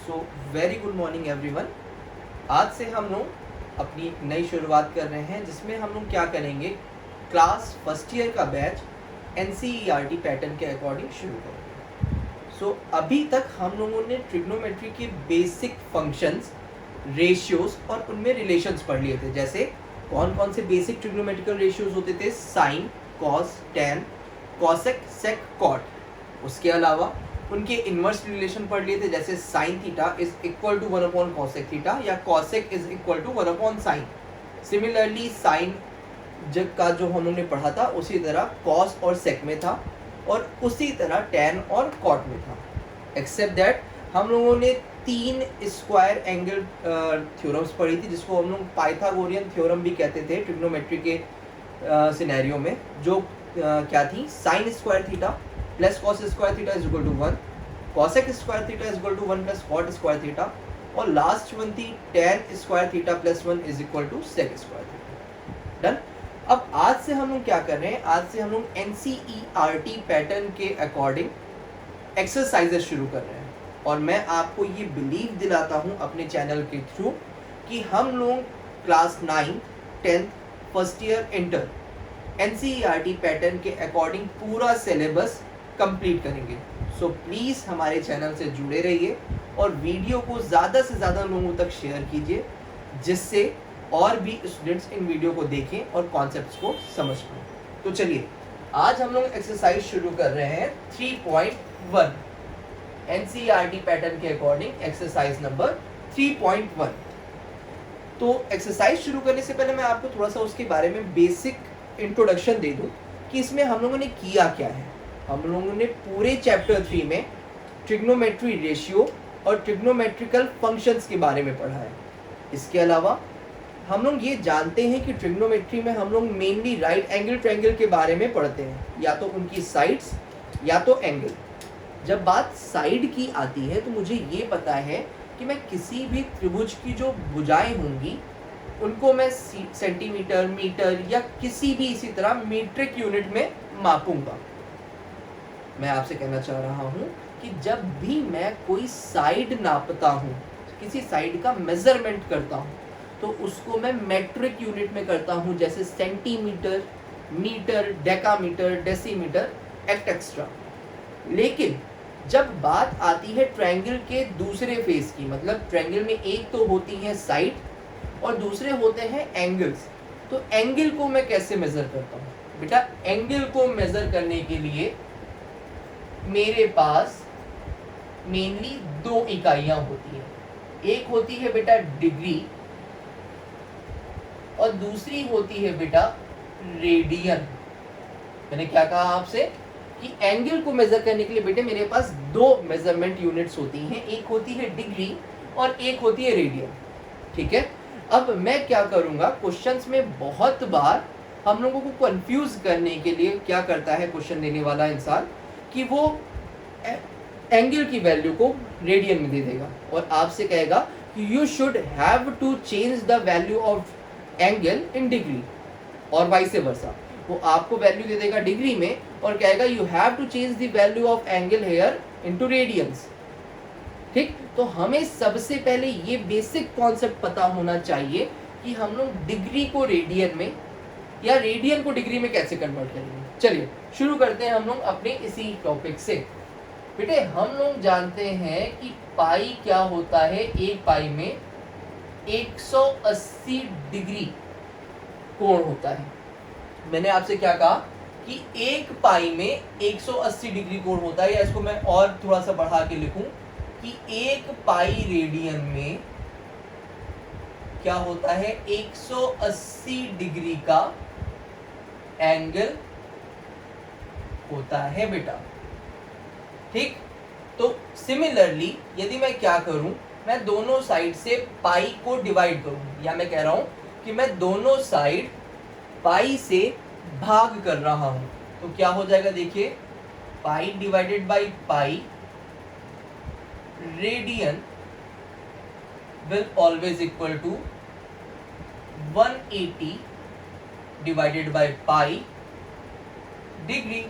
So very good morning everyone. आज से हम लोग अपनी नई शुरुआत कर रहे हैं जिसमें हम लोग क्या करेंगे, क्लास फर्स्ट ईयर का बैच एनसीईआरटी पैटर्न के अकॉर्डिंग शुरू करेंगे। सो अभी तक हम लोगों ने ट्रिग्नोमेट्री के बेसिक फंक्शंस, रेशियोज और उनमें रिलेशंस पढ़ लिए थे। जैसे कौन कौन से बेसिक ट्रिग्नोमेट्रिकल रेशियोज होते थे, sine, cos, tan, cosec, sec, cot. उसके अलावा उनके इन्वर्स रिलेशन पढ़ लिए थे, जैसे sine theta is equal to 1 upon cosec theta या cosec is equal to 1 upon sine. Similarly sine जब का जो हम लोगों ने पढ़ा था उसी तरह कॉस और सेक में था और उसी तरह टैन और कॉट में था। एक्सेप्ट दैट हम लोगों ने 3 स्क्वायर एंगल थ्योरम्स पढ़ी थी जिसको हम लोग पाइथागोरियन थ्योरम भी कहते थे ट्रिग्नोमेट्री के सिनेरियो में, जो क्या थी, sine square theta plus cos square theta is equal to 1, cosec square theta is equal to 1 plus cot square theta, और लास्ट वन थी tan square theta plus 1 is equal to sec square theta. Done. अब आज से हम लोग क्या कर रहे हैं, आज से हम लोग एनसीईआरटी पैटर्न के अकॉर्डिंग एक्सरसाइजेस शुरू कर रहे हैं और मैं आपको ये बिलीव दिलाता हूँ अपने चैनल के थ्रू कि हम लोग class 9, 10th, first year, inter NCERT pattern के अकॉर्डिंग पूरा सिलेबस कंप्लीट करेंगे। सो प्लीज़ हमारे चैनल से जुड़े रहिए और वीडियो को ज़्यादा से ज़्यादा लोगों तक शेयर कीजिए जिससे और भी स्टूडेंट्स इन वीडियो को देखें और कॉन्सेप्ट्स को समझ पाएं। तो चलिए आज हम लोग एक्सरसाइज शुरू कर रहे हैं 3.1 एनसीईआरटी पैटर्न के अकॉर्डिंग एक्सरसाइज नंबर 3.1। तो एक्सरसाइज शुरू करने से पहले मैं आपको थोड़ा सा उसके बारे में बेसिक इंट्रोडक्शन दे दूं कि इसमें हम लोगों ने किया क्या है। हम लोगों ने पूरे चैप्टर 3 में ट्रिग्नोमेट्री रेशियो और ट्रिग्नोमेट्रिकल फंक्शंस के बारे में पढ़ा है। इसके अलावा हम लोग ये जानते हैं कि ट्रिग्नोमेट्री में हम लोग मेनली राइट एंगल ट्रायंगल के बारे में पढ़ते हैं, या तो उनकी साइड्स या तो एंगल। जब बात साइड की आती है तो मुझे ये पता है कि मैं किसी भी त्रिभुज की जो भुजाएं होंगी उनको मैं सेंटीमीटर, मीटर या किसी भी इसी तरह मीट्रिक यूनिट में मापूंगा। मैं आपसे कहना चाह रहा हूँ कि जब भी मैं कोई साइड नापता हूँ, किसी साइड का मेजरमेंट करता हूँ, तो उसको मैं मेट्रिक यूनिट में करता हूँ, जैसे centimetre, metre, decametre, decimetre etcetera. लेकिन जब बात आती है ट्रायंगल के दूसरे फेस की, मतलब ट्रायंगल में एक तो होती है साइड और दूसरे होते हैं एंगल्स, तो एंगल को मैं कैसे मेजर करता हूँ? बेटा एंगल को मेजर करने के लिए मेरे पास मेनली 2 इकाइयां होती है। एक होती है बेटा डिग्री और दूसरी होती है बेटा रेडियन। मैंने क्या कहा आपसे कि एंगल को मेजर करने के लिए बेटे मेरे पास 2 मेजरमेंट यूनिट्स होती हैं, एक होती है डिग्री और एक होती है रेडियन। ठीक है। अब मैं क्या करूंगा, क्वेश्चंस में बहुत बार हम लोगों को कंफ्यूज करने के लिए क्या करता है क्वेश्चन देने वाला इंसान कि वो एंगल की वैल्यू को रेडियन में दे देगा और आपसे कहेगा कि you should have to change the value of angle in degree और वाइस वर्सा। वो आपको वैल्यू दे देगा डिग्री में और कहेगा you have to change the value of angle here into radians. ठीक। तो हमें सबसे पहले ये बेसिक कॉन्सेप्ट पता होना चाहिए कि हम लोग डिग्री को रेडियन में या रेडियन को डिग्री में कैसे कन्वर्ट करेंगे। चलिए शुरू करते हैं हम लोग अपने इसी टॉपिक से। बेटे हम लोग जानते हैं कि पाई क्या होता है, एक पाई में 180 डिग्री कोण होता है। मैंने आपसे क्या कहा कि एक पाई में 180 डिग्री कोण होता है, या इसको मैं और थोड़ा सा बढ़ा के लिखूं कि एक पाई रेडियन में क्या होता है, 180 डिग्री का एंगल होता है बेटा। ठीक। तो सिमिलरली यदि मैं क्या करूं, मैं दोनों साइड से पाई को डिवाइड करूं, या मैं कह रहा हूं कि मैं दोनों साइड पाई से भाग कर रहा हूं, तो क्या हो जाएगा, देखिए पाई divided by pi, radian will always equal to 180 divided by pi degree.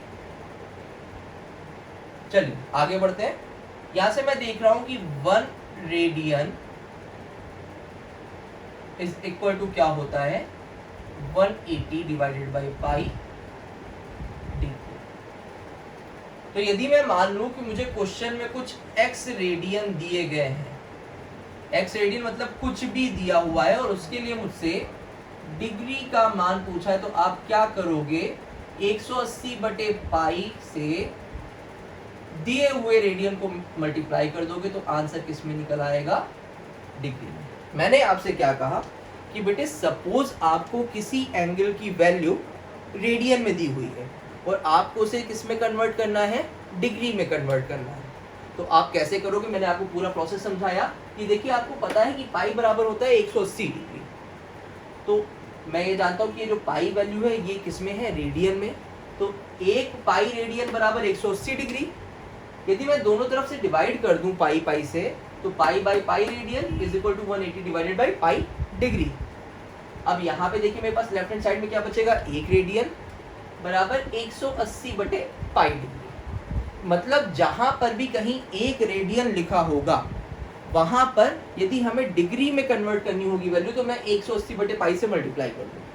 चलिए आगे बढ़ते हैं। यहां से मैं देख रहा हूं कि 1 रेडियन इज इक्वल टू क्या होता है 180 डिवाइडेड बाई पाई डी। तो यदि मैं मान लूं कि मुझे क्वेश्चन में कुछ x रेडियन दिए गए हैं, x रेडियन मतलब कुछ भी दिया हुआ है और उसके लिए मुझसे डिग्री का मान पूछा है, तो आप क्या करोगे 180 बटे पाई से दिए हुए रेडियन को मल्टीप्लाई कर दोगे तो आंसर किस में निकल आएगा डिग्री में। मैंने आपसे क्या कहा कि बेटे सपोज आपको किसी एंगल की वैल्यू रेडियन में दी हुई है और आपको उसे किस में कन्वर्ट करना है डिग्री में कन्वर्ट करना है, तो आप कैसे करोगे। मैंने आपको पूरा प्रोसेस समझाया कि देखिए आपको पता है कि पाई बराबर होता है 180 डिग्री, तो मैं ये जानता हूँ कि ये जो पाई वैल्यू है ये किस में है रेडियन में, तो एक पाई रेडियन बराबर 180 डिग्री। यदि मैं दोनों तरफ से डिवाइड कर दूं पाई पाई से, तो pi by pi radian is equal to 180 divided by pi degree. अब यहाँ पे देखिए मेरे पास लेफ्ट हैंड साइड में क्या बचेगा, एक रेडियन बराबर 180 बटे पाई डिग्री। मतलब जहां पर भी कहीं एक रेडियन लिखा होगा वहां पर यदि हमें डिग्री में कन्वर्ट करनी होगी वैल्यू, तो मैं 180 बटे पाई से मल्टीप्लाई कर दूँ।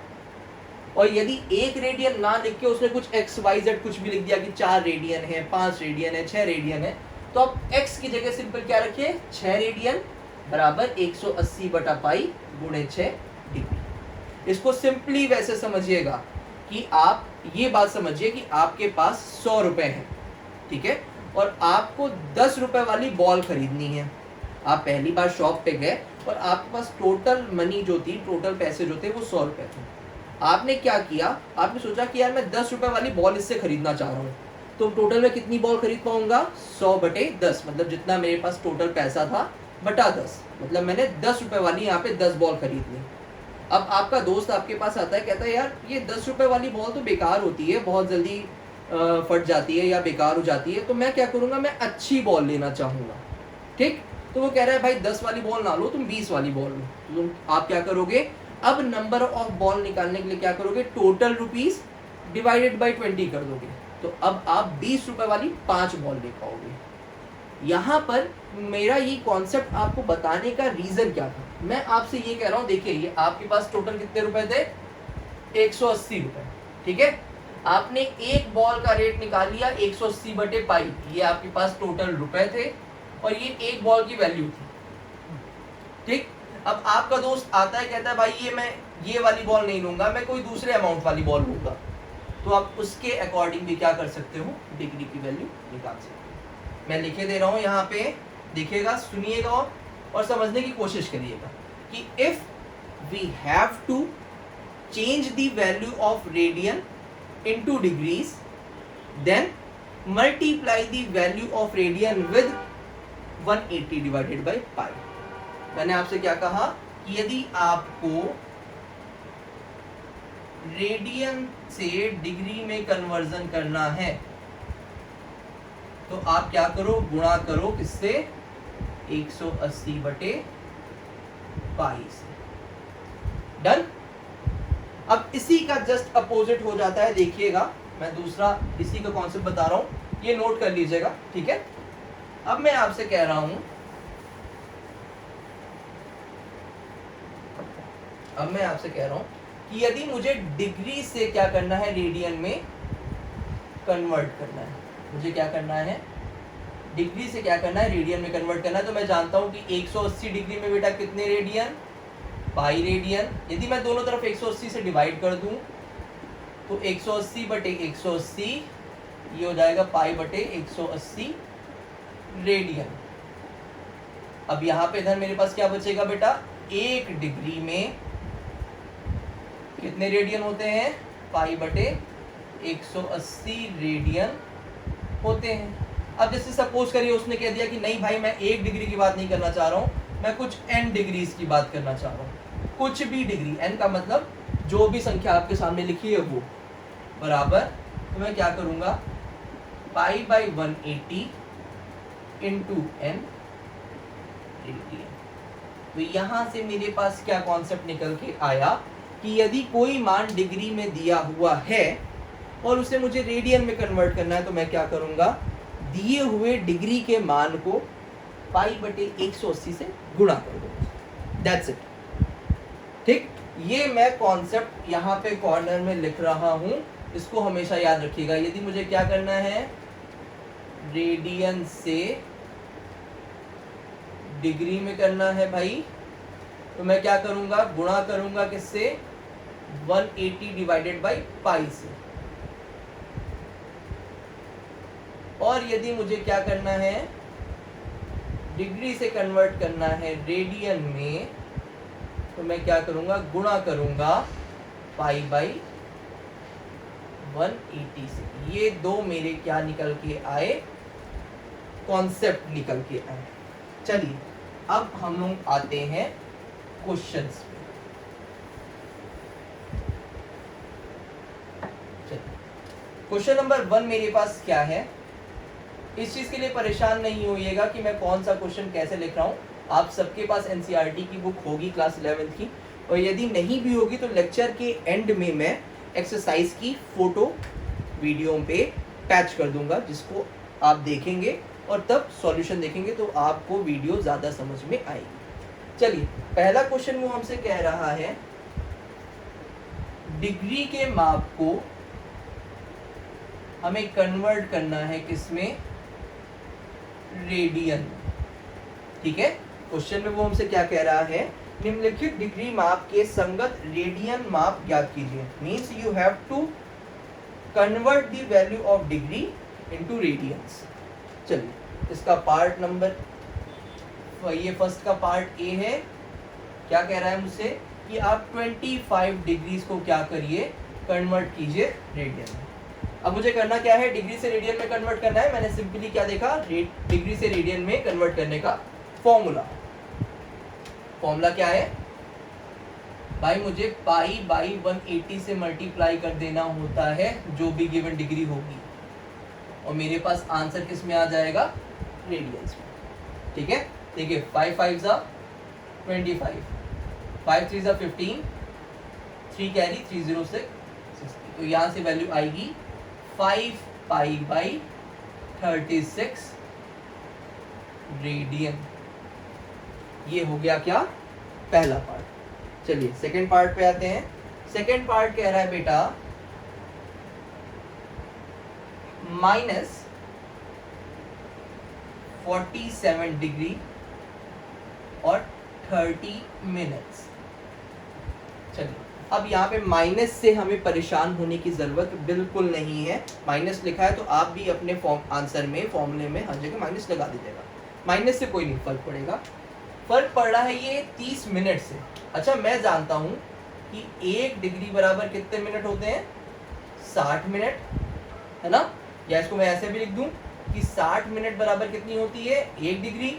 और यदि एक रेडियन ना लिख के उसने कुछ एक्स वाई जेड कुछ भी लिख दिया कि 4 रेडियन है, 5 रेडियन है, 6 रेडियन है, तो आप x की जगह सिंपल क्या रखिए 6 रेडियन बराबर 180 बटा पाई गुणे 6 डिग्री। इसको सिंपली वैसे समझिएगा कि आप ये बात समझिए कि आपके पास 100 रुपए हैं, ठीक है, और आपको 10 रुपए वाली बॉल खरीदनी है। आप पहली बार शॉप पे गए और आपके पास टोटल मनी जो थी, टोटल पैसे जो थे वो 100 रुपए थे। आपने क्या किया, आपने सोचा कि यार मैं 10 रुपए वाली बॉल इससे खरीदना चाह रहा हूँ, तो टोटल में कितनी बॉल खरीद पाऊंगा 100 बटे 10, मतलब जितना मेरे पास टोटल पैसा था बटा 10, मतलब मैंने 10 रुपए वाली यहाँ पे 10 बॉल खरीद ली। अब आपका दोस्त आपके पास आता है, कहता है यार ये 10 रुपए वाली बॉल तो बेकार होती है, बहुत जल्दी फट जाती है या बेकार हो जाती है, तो मैं क्या करूंगा, मैं अच्छी बॉल लेना चाहूंगा, ठीक। तो वो कह रहा है भाई 10 वाली बॉल ना लो, तुम 20 वाली बॉल लो। तो आप क्या करोगे, अब नंबर ऑफ बॉल निकालने के लिए क्या करोगे, टोटल रुपीस डिवाइडेड बाई 20 कर दोगे, तो अब आप 20 रुपए वाली 5 बॉल ले पाओगे। यहाँ पर मेरा ये कॉन्सेप्ट आपको बताने का रीजन क्या था, मैं आपसे ये कह रहा हूँ, देखिए ये आपके पास टोटल कितने रुपए थे 180 रुपए, ठीक है। आपने एक बॉल का रेट निकाल लिया 180 बटे पाई, ये आपके पास टोटल रुपए थे और ये एक बॉल की वैल्यू थी, ठीक। अब आपका दोस्त आता है, कहता है भाई मैं ये वाली बॉल नहीं लूंगा, मैं कोई दूसरे अमाउंट वाली बॉल लूंगा, तो आप उसके अकॉर्डिंग भी क्या कर सकते हो, डिग्री की वैल्यू निकाल सकते हो। मैं लिखे दे रहा हूं यहाँ पे, देखिएगा, सुनिएगा और समझने की कोशिश करिएगा कि if we have to change the value of radian into degrees, then multiply the value of radian with 180 divided by pi. मैंने आपसे क्या कहा कि यदि आपको रेडियन से डिग्री में कन्वर्जन करना है तो आप क्या करो, गुणा करो किससे, 180 बटे पाई से। डन। अब इसी का जस्ट अपोजिट हो जाता है, देखिएगा मैं दूसरा इसी का कॉन्सेप्ट बता रहा हूं, ये नोट कर लीजिएगा, ठीक है। अब मैं आपसे कह रहा हूं, कि यदि मुझे डिग्री से क्या करना है, रेडियन में कन्वर्ट करना है, मुझे क्या करना है, डिग्री से क्या करना है, रेडियन में कन्वर्ट करना है, तो मैं जानता हूं कि 180 डिग्री में बेटा कितने रेडियन, पाई रेडियन। यदि मैं दोनों तरफ 180 से डिवाइड कर दूं तो 180 बटे 180 ये हो जाएगा पाई बटे 180 रेडियन। अब यहाँ पे इधर मेरे पास क्या बचेगा बेटा, एक डिग्री में कितने रेडियन होते हैं, पाई बटे 180 रेडियन होते हैं। अब जैसे सपोज करिए उसने कह दिया कि नहीं भाई मैं 1 डिग्री की बात नहीं करना चाह रहा हूँ, मैं कुछ n डिग्रीज की बात करना चाह रहा हूँ, कुछ भी डिग्री, n का मतलब जो भी संख्या आपके सामने लिखी है वो, बराबर, तो मैं क्या करूँगा, pi by 180 into n radian. तो यहाँ से मेरे पास क्या कॉन्सेप्ट निकल के आया कि यदि कोई मान डिग्री में दिया हुआ है और उसे मुझे रेडियन में कन्वर्ट करना है, तो मैं क्या करूँगा, दिए हुए डिग्री के मान को पाई बटे 180 से गुणा कर दो, दैट्स इट। ठीक, ये मैं कॉन्सेप्ट यहाँ पे कॉर्नर में लिख रहा हूँ, इसको हमेशा याद रखिएगा। यदि मुझे क्या करना है, रेडियन से डिग्री में करना है भाई, तो मैं क्या करूंगा, गुणा करूंगा किससे, 180 डिवाइडेड बाई पाई से। और यदि मुझे क्या करना है, डिग्री से कन्वर्ट करना है रेडियन में, तो मैं क्या करूंगा, गुणा करूंगा पाई बाई 180 से। ये दो मेरे क्या निकल के आए, कॉन्सेप्ट निकल के आए। चलिए अब हम लोग आते हैं क्वेश्चंस पे। क्वेश्चन नंबर 1 मेरे पास क्या है, इस चीज के लिए परेशान नहीं होइएगा कि मैं कौन सा क्वेश्चन कैसे लिख रहा हूँ। आप सबके पास एनसीईआरटी की बुक होगी क्लास 11th की, और यदि नहीं भी होगी तो लेक्चर के एंड में मैं एक्सरसाइज की फोटो वीडियो पे पैच कर दूंगा, जिसको आप देखेंगे और तब सॉल्यूशन देखेंगे तो आपको वीडियो ज़्यादा समझ में आएगी। चलिए पहला क्वेश्चन वो हमसे कह रहा है, डिग्री के माप को हमें कन्वर्ट करना है किसमें, रेडियन। ठीक है, क्वेश्चन में वो हमसे क्या कह रहा है, निम्नलिखित डिग्री माप के संगत रेडियन माप ज्ञात कीजिए। Means you have to convert the value of degree into radians. चलिए इसका पार्ट नंबर, ये फर्स्ट का पार्ट ए है, क्या कह रहा है मुझसे कि आप 25 डिग्रीज को क्या करिए, कन्वर्ट कीजिए रेडियन में। अब मुझे करना क्या है, डिग्री से रेडियन में कन्वर्ट करना है। मैंने सिंपली क्या देखा, डिग्री से रेडियन में कन्वर्ट करने का फॉर्मूला क्या है भाई, मुझे पाई बाई 180 से मल्टीप्लाई कर देना होता है जो भी गिवन डिग्री होगी, और मेरे पास आंसर किस में आ जाएगा, रेडियंस में। ठीक है, देखिए 5 5 जा 25, 5 3 जा 15, 3 कैरी 306, 60। तो यहाँ से वैल्यू आएगी 5 पाई बाई 36 रेडियन। ये हो गया क्या, पहला पार्ट। चलिए सेकंड पार्ट पे आते हैं। सेकंड पार्ट कह रहा है बेटा -47 डिग्री और 30 मिनट्स। चलिए अब यहाँ पे माइनस से हमें परेशान होने की जरूरत बिल्कुल नहीं है। माइनस लिखा है तो आप भी अपने आंसर में, फॉर्मूले में हर जगह माइनस लगा दीजिएगा। माइनस से कोई नहीं फर्क पड़ेगा। फर्क पड़ रहा है ये 30 मिनट से। अच्छा मैं जानता हूँ कि 1 डिग्री बराबर कितने मिनट होते हैं, 60 मिनट, है ना। या इसको मैं ऐसे भी लिख दूं कि 60 मिनट बराबर कितनी होती है, 1 डिग्री।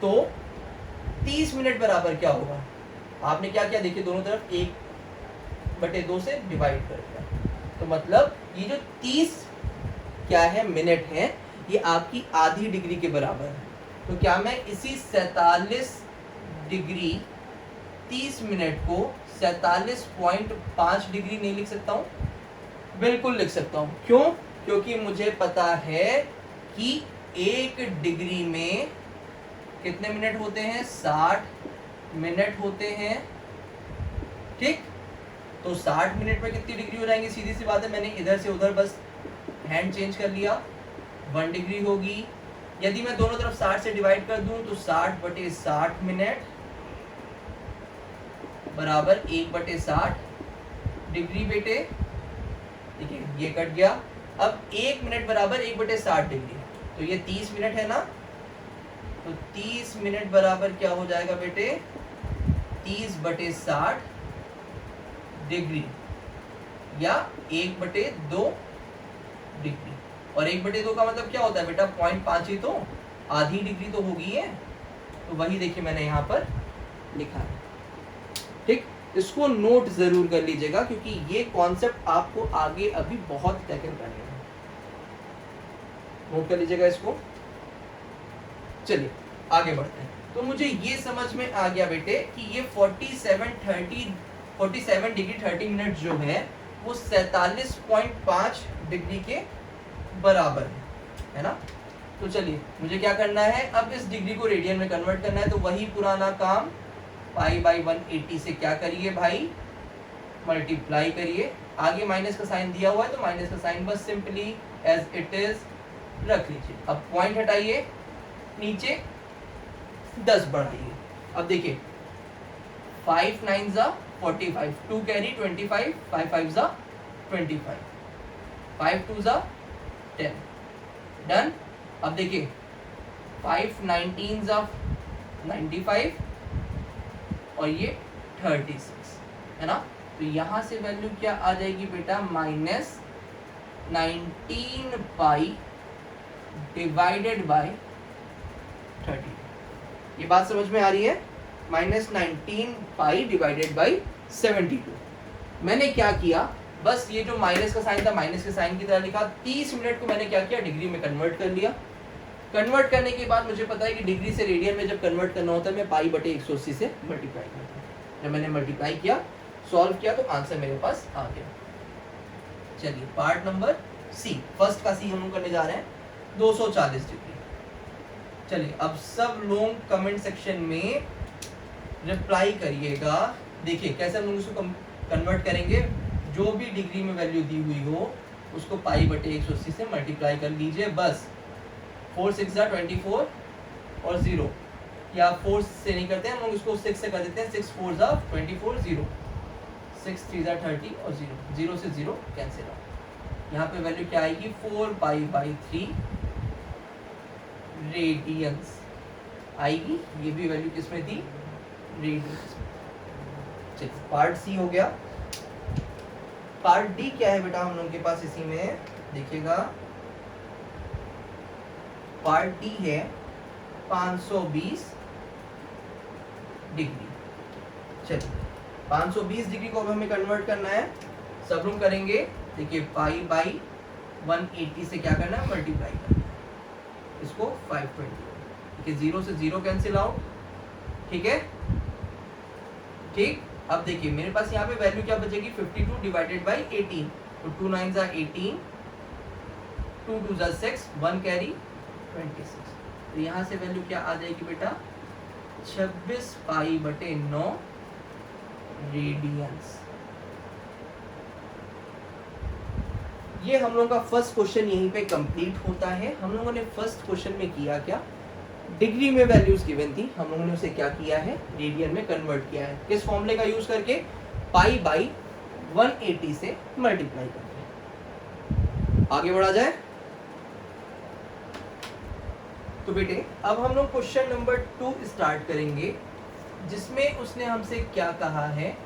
तो 30 मिनट बराबर क्या होगा, आपने क्या किया, देखिए दोनों तरफ 1/2 से डिवाइड कर दिया। तो मतलब ये जो 30 क्या है मिनट है, ये आपकी आधी डिग्री के बराबर है। तो क्या मैं इसी 47 डिग्री 30 मिनट को 47.5 डिग्री नहीं लिख सकता हूँ? बिल्कुल लिख सकता हूँ। क्यों? क्योंकि मुझे पता है कि 1 डिग्री में कितने मिनट होते हैं, 60 मिनट होते हैं। ठीक, तो 60 मिनट में कितनी डिग्री हो जाएंगे, सीधी सी बात है, मैंने इधर से उधर बस हैंड चेंज कर लिया, 1 डिग्री होगी। यदि मैं दोनों तरफ 60 से डिवाइड कर दूं तो 60/60 मिनट बराबर 1/60 डिग्री बेटे। देखिए ये कट गया। अब 1 मिनट बराबर 1/60 डिग्री, तो ये 30 मिनट है ना। तो 30 मिनट बराबर क्या हो जाएगा बेटे, 30/60 डिग्री या 1/2 डिग्री। और 1/2 का मतलब क्या होता है बेटा, 0.5 ही तो, आधी डिग्री तो होगी है। तो वही देखिए मैंने यहाँ पर लिखा है। ठीक, इसको नोट जरूर कर लीजिएगा क्योंकि ये कॉन्सेप्ट आपको आगे अभी बहुत टैकल करने हैं। नोट कर लीजिएगा इसको। चलिए आगे बढ़ते हैं। तो मुझे ये समझ में आ गया बेटे कि ये 47 डिग्री 30 मिनट जो है वो 47.5 डिग्री के बराबर है ना। तो चलिए मुझे क्या करना है, अब इस डिग्री को रेडियन में कन्वर्ट करना है, तो वही पुराना काम, पाई बाई 180 से क्या करिए भाई, मल्टीप्लाई करिए। आगे माइनस का साइन दिया हुआ है तो माइनस का साइन बस सिंपली एज इट इज रख लीजिए। अब पॉइंट हटाइए, नीचे 10 बढ़ाइए। अब देखिए 5 9 जा 45, 2 कैरी 25, 5 5 जा 25, 5 2 जा 10, डन। अब देखिए 5 19 जा 95 और ये 36 है ना। तो यहाँ से वैल्यू क्या आ जाएगी बेटा, -19 पाई डिवाइडेड बाय 30। ये बात समझ में आ रही है, -19 पाई डिवाइडेड बाई 72। मैंने क्या किया, बस ये जो माइनस का साइन था माइनस के साइन की तरह लिखा। 30 मिनट को मैंने क्या किया, डिग्री में कन्वर्ट कर लिया। कन्वर्ट करने के बाद मुझे पता है कि डिग्री से रेडियन में जब कन्वर्ट करना होता है मैं पाई बटे 180 से मल्टीप्लाई करता हूँ। जब मैंने मल्टीप्लाई किया, सॉल्व किया, तो आंसर मेरे पास आ गया। चलिए पार्ट नंबर सी, फर्स्ट का सी हम लोग करने जा रहे हैं, 240 डिग्री। चलिए अब सब लोग कमेंट सेक्शन में रिप्लाई करिएगा। देखिए कैसे हम लोग उसको कन्वर्ट करेंगे, जो भी डिग्री में वैल्यू दी हुई हो उसको पाई बटे 180 से मल्टीप्लाई कर लीजिए। बस 4 6 जा 24 और 0, या 4 से नहीं करते हैं हम लोग, उसको 6 से कर देते हैं। 6 4 जा 24, 0, 6 3 जा 30 और 0, 0 से 0 कैंसिल आउट। यहाँ पे वैल्यू क्या आएगी, 4 पाई बाई 3 रेडियंस आएगी। ये भी वैल्यू किसमें थी, रेडियंस। चलिए पार्ट सी हो गया। पार्ट डी क्या है बेटा हम लोगों के पास, इसी में देखिएगा। पार्ट डी है 520 डिग्री। चलिए 520 डिग्री को अब हमें कन्वर्ट करना है, सब लोग करेंगे। देखिए पाई बाई 180 से क्या करना है, मल्टीप्लाई करना है। इसको 520, ठीक है, 0 से 0 कैंसिल आउट, ठीक है, ठीक। अब देखिए मेरे पास यहाँ पे वैल्यू क्या बचेगी, 52 डिवाइडेड बाई 18, तो 2 9 जा 18, 2 2 जा 6, 1 कैरी 26। तो यहाँ से वैल्यू क्या आ जाएगी बेटा, 26 पाई बटे 9 रेडियंस। ये हम लोगों का फर्स्ट क्वेश्चन यहीं पे कंप्लीट होता है। हम लोगों ने फर्स्ट क्वेश्चन में किया क्या, डिग्री में वैल्यूज गिवन थी, हम लोगों ने उसे क्या किया है, रेडियन में कन्वर्ट किया है। किस फॉर्मूले का यूज करके, पाई बाई 180 से मल्टीप्लाई करके। आगे बढ़ा जाए तो बेटे अब हम लोग क्वेश्चन नंबर 2 स्टार्ट करेंगे, जिसमें उसने हमसे क्या कहा है।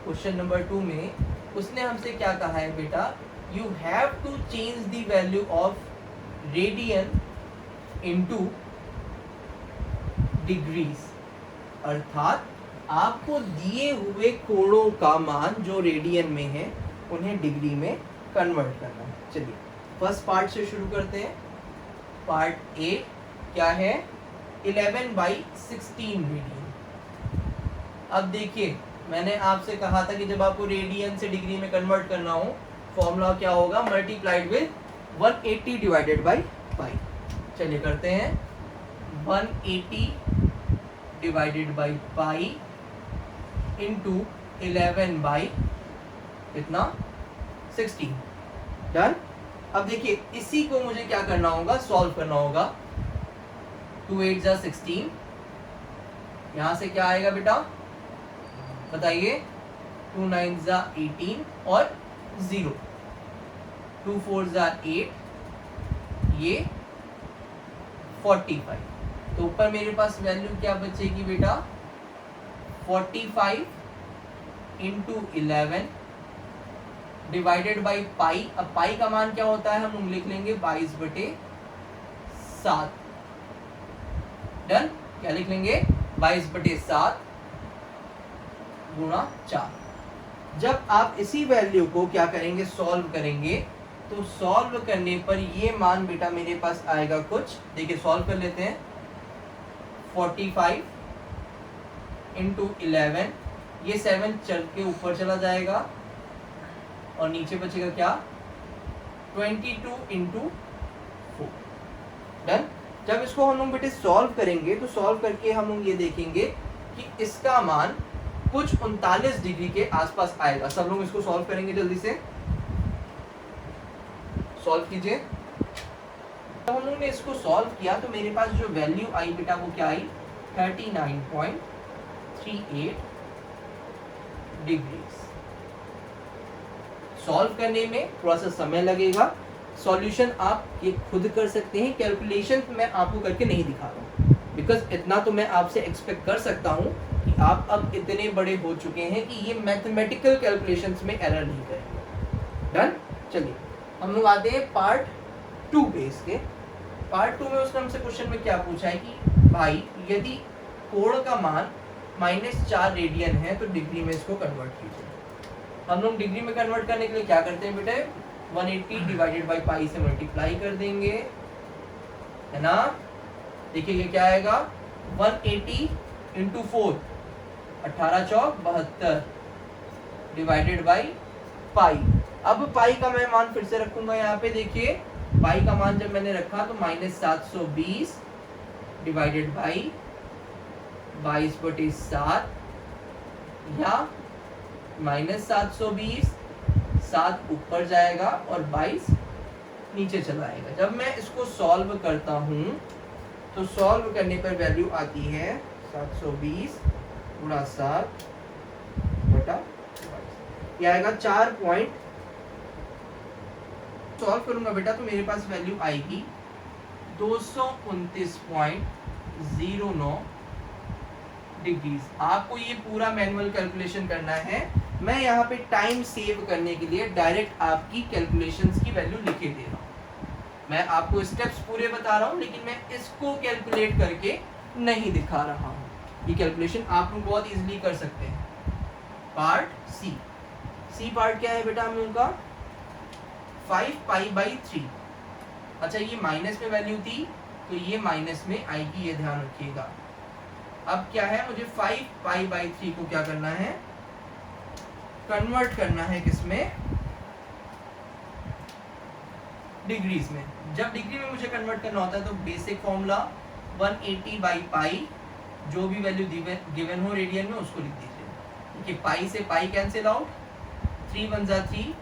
क्वेश्चन नंबर 2 में उसने हमसे क्या कहा है बेटा, you have to change the value of radian into degrees, अर्थात आपको दिए हुए कोणों का मान जो रेडियन में है उन्हें डिग्री में कन्वर्ट करना है। चलिए फर्स्ट पार्ट से शुरू करते हैं। पार्ट ए क्या है, 11/16 रेडियन। अब देखिए मैंने आपसे कहा था कि जब आपको रेडियन से डिग्री में कन्वर्ट करना हो, फॉर्मूला क्या होगा, मल्टीप्लाइड विद 180 डिवाइडेड बाई पाई। चलिए करते हैं, 180 divided by pi into 11 by कितना, 16, डन। अब देखिए इसी को मुझे क्या करना होगा, सॉल्व करना होगा। 2 8 जा 16, यहाँ से क्या आएगा बेटा बताइए, 2 9 जा 18 और 0, 2 4 जा 8, ये 45। तो ऊपर मेरे पास वैल्यू क्या बचेगी बेटा, 45 इंटू 11 डिवाइडेड बाई पाई। अब पाई का मान क्या होता है, हम लोग लिख लेंगे 22/7, डन। क्या लिख लेंगे, 22/7 गुणा 4। जब आप इसी वैल्यू को क्या करेंगे, सॉल्व करेंगे, तो सॉल्व करने पर ये मान बेटा मेरे पास आएगा कुछ, देखिए सॉल्व कर लेते हैं। 45 इंटू 11, ये 7 चल के ऊपर चला जाएगा और नीचे बचेगा क्या, 22 इंटू 4, डन। जब इसको हम लोग बेटे सॉल्व करेंगे तो सॉल्व करके हम लोग ये देखेंगे कि इसका मान कुछ 39 डिग्री के आसपास आएगा। सब लोग इसको सॉल्व करेंगे, जल्दी से सॉल्व कीजिए। तो हम लोग ने इसको सॉल्व किया तो मेरे पास जो वैल्यू आई बेटा वो क्या आई, 39.38 डिग्री। सॉल्व करने में थोड़ा सा समय लगेगा, सॉल्यूशन आप ये खुद कर सकते हैं, कैलकुलेशन मैं आपको करके नहीं दिखा रहा हूँ, बिकॉज इतना तो मैं आपसे एक्सपेक्ट कर सकता हूँ कि आप अब इतने बड़े हो चुके हैं कि ये मैथमेटिकल कैलकुलेशंस में एरर नहीं करेंगे। डन। चलिए हम लोग आते हैं पार्ट 2 पे। इसके पार्ट 2 में उसने हमसे क्वेश्चन में क्या पूछा है कि भाई यदि कोण का मान -4 रेडियन है तो डिग्री में इसको कन्वर्ट कीजिए। हम लोग डिग्री में कन्वर्ट करने के लिए क्या करते हैं बेटे, 180 डिवाइडेड बाई पाई से मल्टीप्लाई कर देंगे, है ना। देखिए ये क्या आएगा, 180 इंटू 4, 18 चौक 72 डिवाइडेड बाई पाई। अब पाई का मैं मान फिर से रखूंगा यहाँ पे। देखिए पाई का मान जब मैंने रखा तो -720 डिवाइडेड बाई 22/7 या -720, 7 ऊपर जाएगा और 22 नीचे चला आएगा। जब मैं इसको सॉल्व करता हूँ तो सॉल्व करने पर वैल्यू आती है 720 गुणा 7 बटा 22, ये आएगा 4 पॉइंट। सॉल्व करूंगा बेटा तो मेरे पास वैल्यू आएगी 229.09 डिग्रीज। आपको ये पूरा मैनुअल कैलकुलेशन करना है। मैं यहाँ पे टाइम सेव करने के लिए डायरेक्ट आपकी कैलकुलेशंस की वैल्यू लिखे दे रहा हूँ। मैं आपको स्टेप्स पूरे बता रहा हूँ लेकिन मैं इसको कैलकुलेट करके नहीं दिखा रहा हूँ। ये कैलकुलेशन आप लोग बहुत इजीली कर सकते हैं। पार्ट सी। सी पार्ट क्या है बेटा हम लोगों का, 5π/3। अच्छा ये माइनस में वैल्यू थी तो ये माइनस में आएगी, ये ध्यान रखिएगा। अब क्या है, मुझे 5π/3 को क्या करना है, कन्वर्ट करना है किसमें, डिग्रीज में। जब डिग्री में मुझे कन्वर्ट करना होता है तो बेसिक फॉर्मूला 180/पाई, जो भी वैल्यू गिवन हो रेडियन में उसको लिख दीजिए। देखिए पाई से पाई कैंसिल आउट, 3 1 जा 3,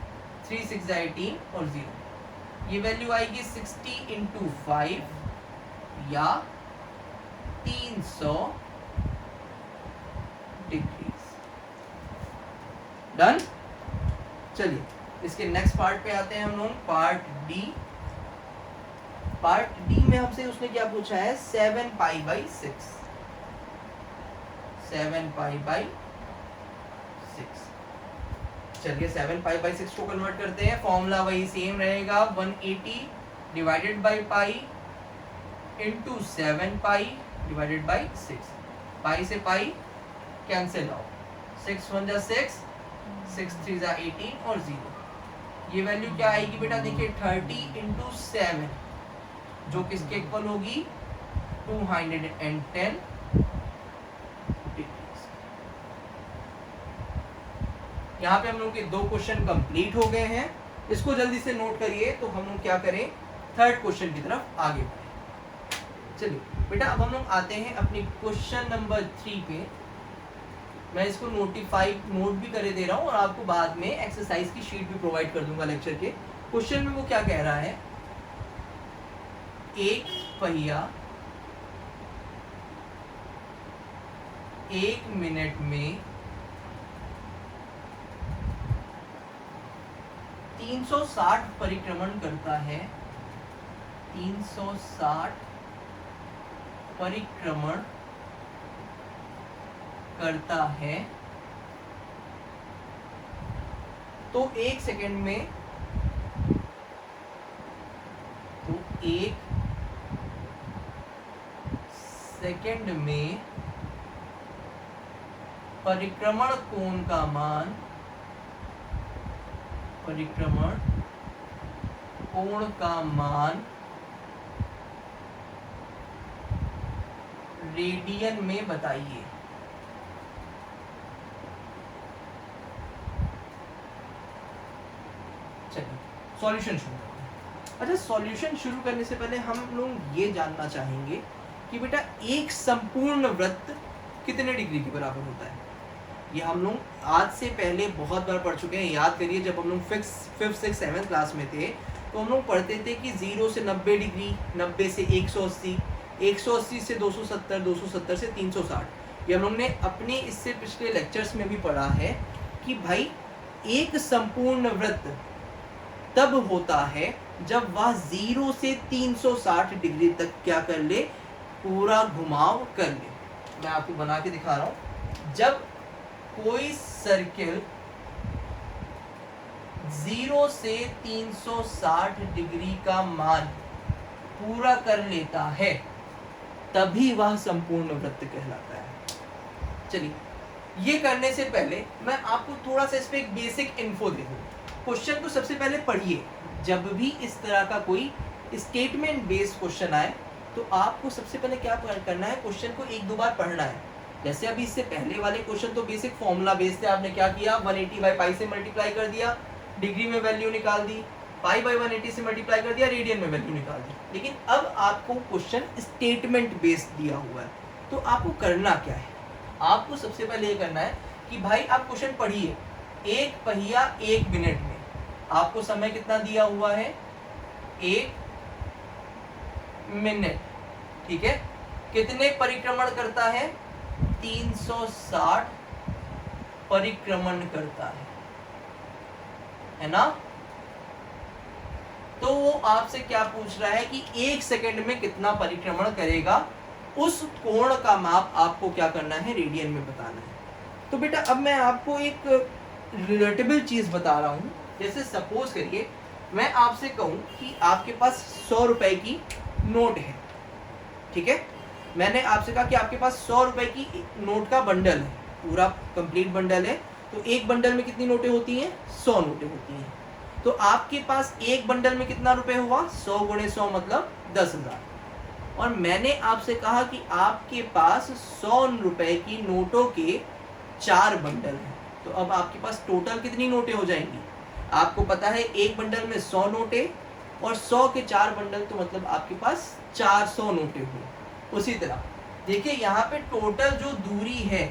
3 6 जा 18 और 0। ये वैल्यू आएगी 60 इंटू 5 या 300 डिग्रीज। डन। चलिए इसके नेक्स्ट पार्ट पे आते हैं हम लोग, पार्ट डी। पार्ट डी में हमसे उसने क्या पूछा है, 7π/6। 7π/6। चलिए 7π/6 को कन्वर्ट करते हैं। फॉर्मूला वही सेम रहेगा, 180 divided by pi into 7π divided by 6। Pi से पाई कैंसिल आउट, 6 1 जा 6, 6 3 जा 18 और 0। ये वैल्यू क्या आएगी बेटा, देखिए 30 इंटू 7 जो किसके इक्वल होगी, 210 डिग्रीज। यहाँ पे हम लोग के 2 क्वेश्चन कंप्लीट हो गए हैं। इसको जल्दी से नोट करिए तो हम लोग क्या करें, थर्ड क्वेश्चन की तरफ आगे बढ़े। चलिए बेटा अब हम लोग आते हैं अपनी क्वेश्चन नंबर 3 पे। मैं इसको नोट भी करे दे रहा हूँ और आपको बाद में एक्सरसाइज की शीट भी प्रोवाइड कर दूंगा लेक्चर के। क्वेश्चन में वो क्या कह रहा है, एक पहिया 1 मिनट में 360 परिक्रमण करता है, 360 परिक्रमण करता है, तो 1 सेकंड में, तो 1 सेकंड में परिक्रमण कोण का मान, परिक्रमण कोण का मान रेडियन में बताइए। चलिए सॉल्यूशन शुरू करते हैं। अच्छा, सॉल्यूशन शुरू करने से पहले हम लोग ये जानना चाहेंगे कि बेटा एक संपूर्ण वृत्त कितने डिग्री के बराबर होता है। ये हम लोग आज से पहले बहुत बार पढ़ चुके हैं। याद करिए, जब हम लोग फिफ्थ सिक्स सेवन्थ क्लास में थे तो हम लोग पढ़ते थे कि 0 से 90 डिग्री, 90 से 180, 180 से 270, 270 से 360। ये हम लोग ने अपने इससे पिछले लेक्चर्स में भी पढ़ा है कि भाई एक संपूर्ण वृत्त तब होता है जब वह 0 से 360 डिग्री तक क्या कर ले, पूरा घुमाव कर ले। मैं आपको बना के दिखा रहा हूं। जब कोई सर्किल 0 से 360 डिग्री का मान पूरा कर लेता है तभी वह संपूर्ण वृत्त कहलाता है। चलिए, ये करने से पहले मैं आपको थोड़ा सा इस पे एक बेसिक इन्फो दे दूं। क्वेश्चन तो सबसे पहले पढ़िए। जब भी इस तरह का कोई स्टेटमेंट बेस्ड क्वेश्चन आए तो आपको सबसे पहले क्या करना है, क्वेश्चन को एक दो बार पढ़ना है। जैसे अभी इससे पहले वाले क्वेश्चन तो बेसिक फॉर्मूला बेस्ड थे। आपने क्या किया, 180 बाई पाई से मल्टीप्लाई कर दिया, डिग्री में वैल्यू निकाल दी, पाई बाई 180 से मल्टीप्लाई कर दिया, रेडियन में वैल्यू निकाल दी। लेकिन अब आपको क्वेश्चन स्टेटमेंट बेस्ड दिया हुआ है, तो आपको करना क्या है, आपको सबसे पहले ये करना है कि भाई आप क्वेश्चन पढ़िए। एक पहिया 1 मिनट में, आपको समय कितना दिया हुआ है, 1 मिनट, ठीक है। कितने परिक्रमण करता है, 360 परिक्रमण करता है ना। तो वो आपसे क्या पूछ रहा है कि 1 सेकंड में कितना परिक्रमण करेगा, उस कोण का माप आपको क्या करना है, रेडियन में बताना है। तो बेटा अब मैं आपको एक रिलेटेबल चीज बता रहा हूं। जैसे सपोज करिए मैं आपसे कहूं कि आपके पास 100 रुपए की नोट है, ठीक है। मैंने आपसे कहा कि आपके पास 100 रुपए की नोट का बंडल है, पूरा कंप्लीट बंडल है। तो एक बंडल में कितनी नोटें होती हैं, 100 नोटें होती हैं। तो आपके पास एक बंडल में कितना रुपए हुआ, 100 गुणे 100 मतलब 10,000। और मैंने आपसे कहा कि आपके पास 100 रुपए की नोटों के 4 बंडल हैं। तो अब आपके पास टोटल कितनी नोटें हो जाएंगी, आपको पता है एक बंडल में 100 नोटें और 100 के 4 बंडल, तो मतलब आपके पास 400 नोटें हुई। उसी तरह देखिए यहाँ पे टोटल जो दूरी है,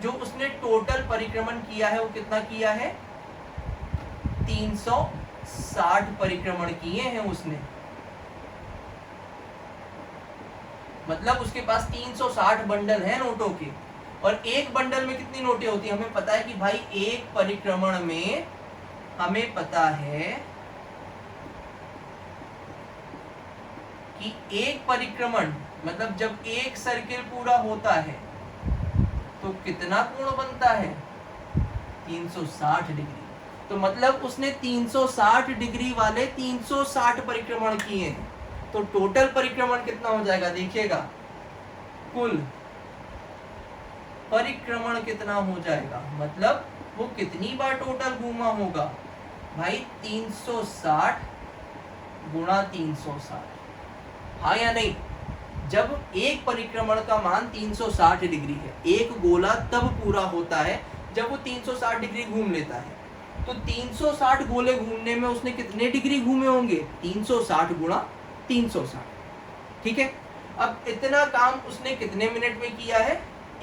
जो उसने टोटल परिक्रमण किया है वो कितना किया है, 360 परिक्रमण किए हैं उसने। मतलब उसके पास 360 बंडल हैं नोटों के। और एक बंडल में कितनी नोटें होती है, हमें पता है कि भाई एक परिक्रमण में, हमें पता है कि एक परिक्रमण मतलब जब एक सर्किल पूरा होता है तो कितना कोण बनता है, 360 डिग्री। तो मतलब उसने 360 डिग्री वाले 360 परिक्रमण किए हैं। तो टोटल परिक्रमण कितना हो जाएगा, देखिएगा कुल परिक्रमण कितना हो जाएगा, मतलब वो कितनी बार टोटल घूमा होगा भाई, 360 गुणा 360, हाँ या नहीं। जब एक परिक्रमण का मान 360 डिग्री है, एक गोला तब पूरा होता है जब वो 360 डिग्री घूम लेता है। तो 360 गोले घूमने में उसने कितने डिग्री घूमे होंगे, 360 गुणा 360, ठीक है। अब इतना काम उसने कितने मिनट में किया है,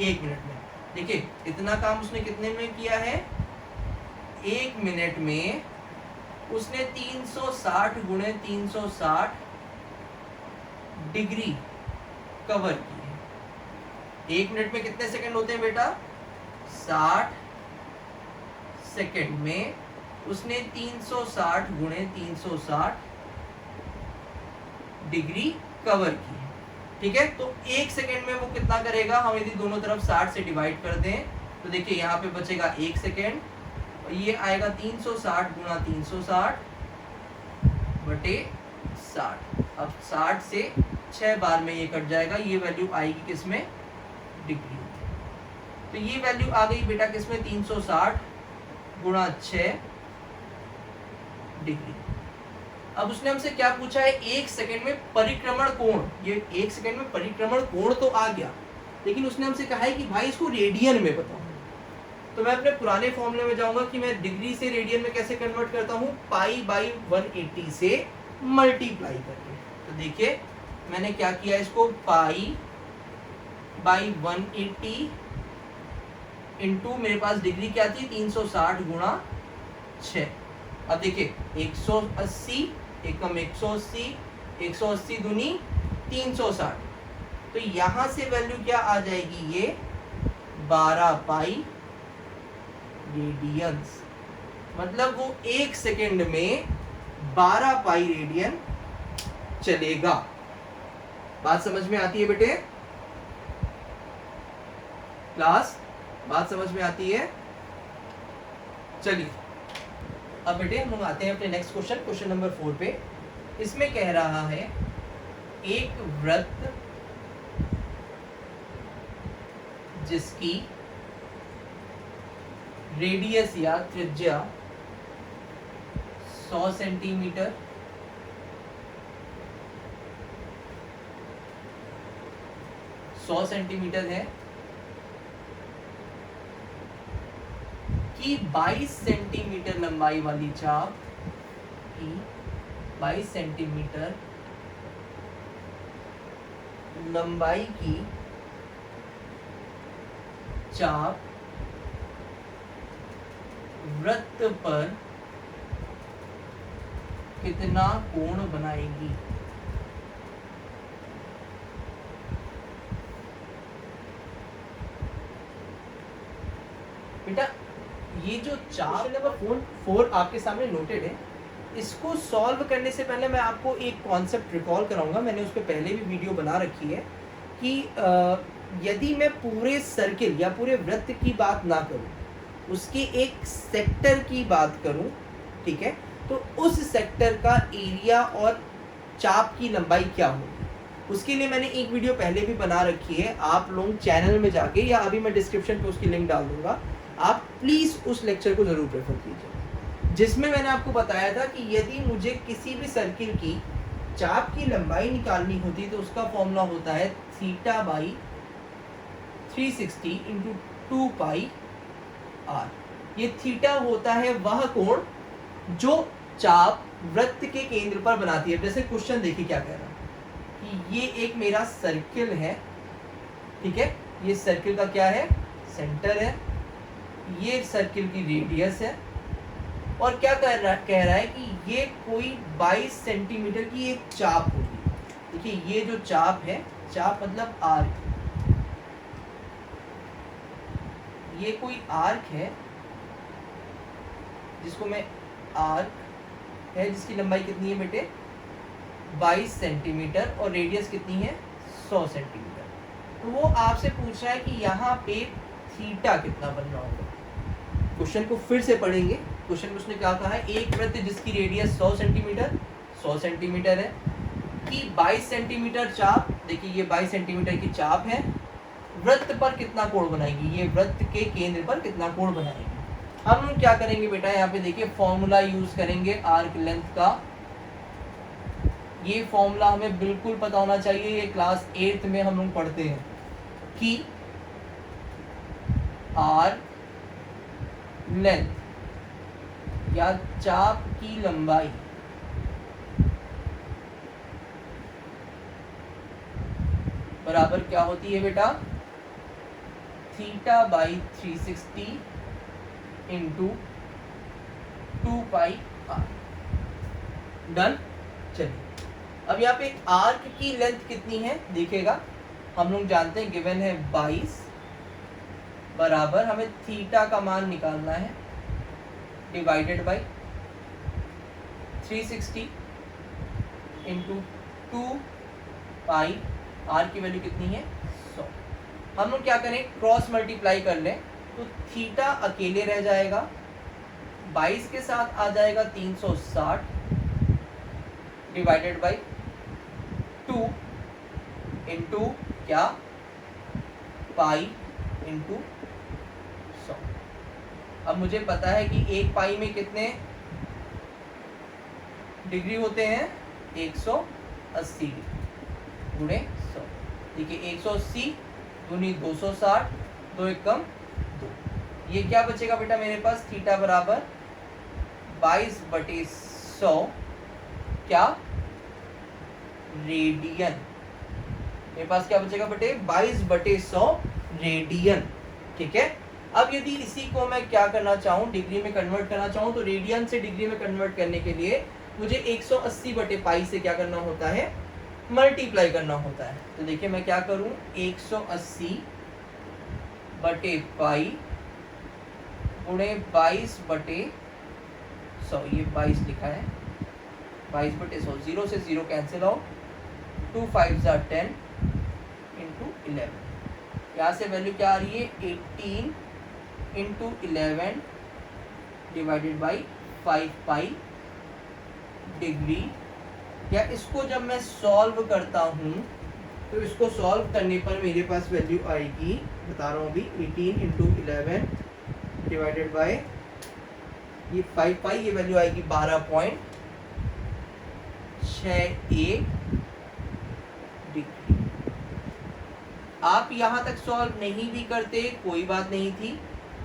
1 मिनट में। देखिए इतना काम उसने कितने में किया है, 1 मिनट में उसने 360 गुणे 360 डिग्री कवर की है। 1 मिनट में कितने सेकंड होते हैं बेटा, 60 सेकंड में उसने 360 गुणे 360 डिग्री कवर की है, ठीक है। तो 1 सेकंड में वो कितना करेगा, हम यदि दोनों तरफ 60 से डिवाइड कर दें तो देखिए यहाँ पे बचेगा 1 सेकंड, और ये आएगा 360 गुणा 360 बटे 60। अब 60 से 6 बार में ये कट जाएगा, ये वैल्यू आएगी किसमें, डिग्री। तो ये वैल्यू आ गई बेटा किसमें, 360 गुणा 6 डिग्री। अब उसने हमसे क्या पूछा है, 1 सेकंड में परिक्रमण कोण। ये 1 सेकंड में परिक्रमण कोण तो आ गया, लेकिन उसने हमसे कहा है कि भाई इसको रेडियन में बताओ। तो मैं अपने पुराने फॉर्मूले में जाऊंगा कि मैं डिग्री से रेडियन में कैसे कन्वर्ट करता हूँ, पाई बाई 180 से मल्टीप्लाई करके। तो देखिए मैंने क्या किया, इसको पाई बाई 180 इंटू, मेरे पास डिग्री क्या थी 360 गुणा 6। अब देखिए 180 एकम 180, 180 दूनी 360, तो यहां से वैल्यू क्या आ जाएगी, ये 12 पाई रेडियंस। मतलब वो 1 सेकेंड में 12 पाई रेडियन चलेगा। बात समझ में आती है बेटे? क्लास बात समझ में आती है? चलिए अब बेटे हम लोग आते हैं अपने नेक्स्ट क्वेश्चन, क्वेश्चन नंबर 4 पे। इसमें कह रहा है एक वृत्त जिसकी रेडियस या त्रिज्या 100 सेंटीमीटर, है कि 22 सेंटीमीटर लंबाई वाली चाप की 22 सेंटीमीटर लंबाई की चाप वृत्त पर कितना कोण बनाएगी। बेटा ये जो चाप नंबर 4 आपके सामने नोटेड है, इसको सॉल्व करने से पहले मैं आपको एक कॉन्सेप्ट रिकॉल कराऊंगा। मैंने उस पर पहले भी वीडियो बना रखी है कि यदि मैं पूरे सर्किल या पूरे वृत्त की बात ना करूं, उसके एक सेक्टर की बात करूं, ठीक है, तो उस सेक्टर का एरिया और चाप की लंबाई क्या होगी, उसके लिए मैंने एक वीडियो पहले भी बना रखी है। आप लोग चैनल में जाके, या अभी मैं डिस्क्रिप्शन पे उसकी लिंक डाल दूंगा, आप प्लीज़ उस लेक्चर को ज़रूर प्रेफर कीजिए, जिसमें मैंने आपको बताया था कि यदि मुझे किसी भी सर्किल की चाप की लंबाई निकालनी होती तो उसका फॉर्मूला होता है theta by 360 into 2 pi r. ये थीटा होता है वह कोण जो चाप वृत्त के केंद्र पर बनाती है। जैसे क्वेश्चन देखिए क्या कह रहा है कि ये एक मेरा सर्किल है, ठीक है, ये सर्किल का क्या है, सेंटर है, ये सर्किल की रेडियस है, और क्या कह रहा है कि ये कोई 22 सेंटीमीटर की एक चाप होगी। देखिए ये जो चाप है, चाप मतलब आर्क, ये कोई आर्क है जिसको मैं आर्क है, जिसकी लंबाई कितनी है बेटे 22 सेंटीमीटर और रेडियस कितनी है 100 सेंटीमीटर। तो वो आपसे पूछ रहा है कि यहाँ पे थीटा कितना बन रहा होगा। क्वेश्चन को फिर से पढ़ेंगे। क्वेश्चन में उसने क्या कहा है, एक वृत्त जिसकी रेडियस 100 सेंटीमीटर है कि 22 सेंटीमीटर चाप, देखिए ये 22 सेंटीमीटर की चाप है, वृत्त पर कितना कोण बनाएगी, ये वृत्त के केंद्र पर कितना कोण बनाएगी। हम लोग क्या करेंगे बेटा, यहाँ पे देखिए फॉर्मूला यूज करेंगे आर्क लेंथ का। ये फॉर्मूला हमें बिल्कुल पता होना चाहिए, ये क्लास 8th में हम लोग पढ़ते हैं कि आर्क लेंथ या चाप की लंबाई बराबर क्या होती है बेटा, theta by 360 into 2 pi r. Done. चलिए अब यहाँ पे आर्क की लेंथ कितनी है देखिएगा, हम लोग जानते हैं गिवन है 22 बराबर, हमें थीटा का मान निकालना है, divided by 360 into 2 pi, r की वैल्यू कितनी है 100। हम लोग क्या करें, क्रॉस मल्टीप्लाई कर लें, तो थीटा अकेले रह जाएगा, 22 के साथ आ जाएगा 360 डिवाइडेड बाई 2 इंटू क्या पाई इंटू 100। अब मुझे पता है कि एक पाई में कितने डिग्री होते हैं, 180 डिग्री गुणे 100। देखिए 180 दूनी 260, 2 एकम 2, ये क्या बचेगा बेटा मेरे पास, थीटा बराबर 22/100 क्या, रेडियन। मेरे पास क्या बचेगा बेटे, 22/100 रेडियन। ठीक है। अब यदि इसी को मैं क्या करना चाहूँ, डिग्री में कन्वर्ट करना चाहूँ, तो रेडियन से डिग्री में कन्वर्ट करने के लिए मुझे 180/पाई से क्या करना होता है, मल्टीप्लाई करना होता है। तो देखिए मैं क्या करूँ, 180/पाई गुणे 22/100, ये 22 लिखा है, 22/100, 0 से 0 कैंसिल आउट, 2 5 10 इंटू 11। यहाँ से वैल्यू क्या आ रही है, 18 into 11 divided by 5 pi degree. या इसको जब मैं सॉल्व करता हूँ तो इसको सॉल्व करने पर मेरे पास वैल्यू आएगी, बता रहा हूँ अभी, 18 इंटू 11 डिवाइडेड बाई ये 5 पाई, ये वैल्यू आएगी 12.61 डिग्री। आप यहाँ तक सॉल्व नहीं भी करते कोई बात नहीं थी,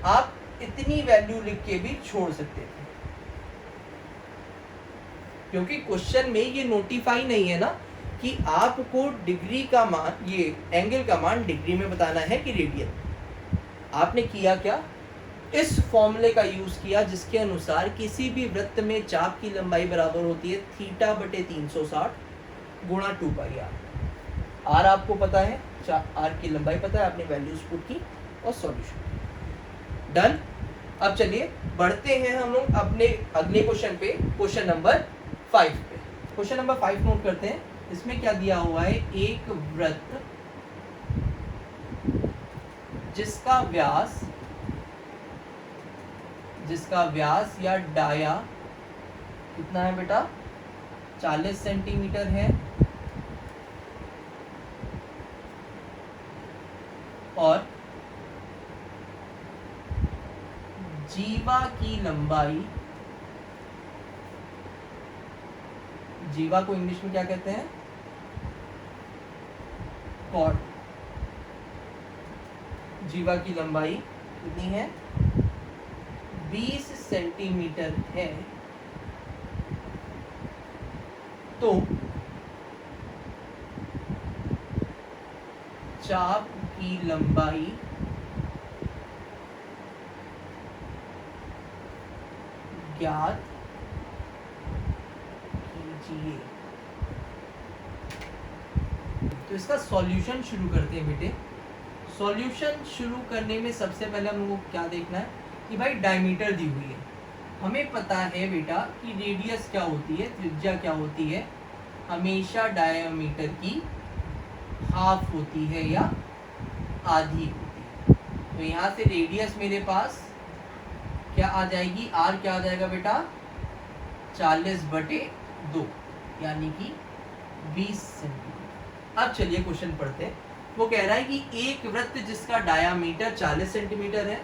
आप इतनी वैल्यू लिख के भी छोड़ सकते थे, क्योंकि क्वेश्चन में ये नोटिफाई नहीं है ना कि आपको डिग्री का मान, ये एंगल का मान डिग्री में बताना है कि रेडियन। आपने किया क्या, इस फॉर्मूले का यूज किया जिसके अनुसार किसी भी वृत्त में चाप की लंबाई बराबर होती है θ/360 गुणा 2 पाई आर। आर आपको पता है, आर की लंबाई पता है, आपने वैल्यूज पुट की और सॉल्यूशन डन। अब चलिए बढ़ते हैं हम लोग अपने अगले क्वेश्चन पे, क्वेश्चन नंबर 5 पे। क्वेश्चन नंबर 5 नोट करते हैं। इसमें क्या दिया हुआ है, एक वृत्त जिसका व्यास या डाया कितना है बेटा, 40 सेंटीमीटर है, और जीवा की लंबाई, जीवा को इंग्लिश में क्या कहते हैं, कॉर्ड। जीवा की लंबाई कितनी है, 20 सेंटीमीटर है, तो चाप की लंबाई ज्ञात कीजिए। तो इसका सॉल्यूशन शुरू करते हैं बेटे। सॉल्यूशन शुरू करने में सबसे पहले हम लोगों को क्या देखना है कि भाई डायमीटर दी हुई है, हमें पता है बेटा कि रेडियस क्या होती है, त्रिज्या क्या होती है, हमेशा डायमीटर की हाफ होती है या आधी होती है। तो यहाँ से रेडियस मेरे पास क्या आ जाएगी, आर क्या आ जाएगा बेटा, 40/2 यानी कि 20 सेंटीमीटर। अब चलिए क्वेश्चन पढ़ते हैं। वो कह रहा है कि एक वृत्त जिसका डायामीटर 40 सेंटीमीटर है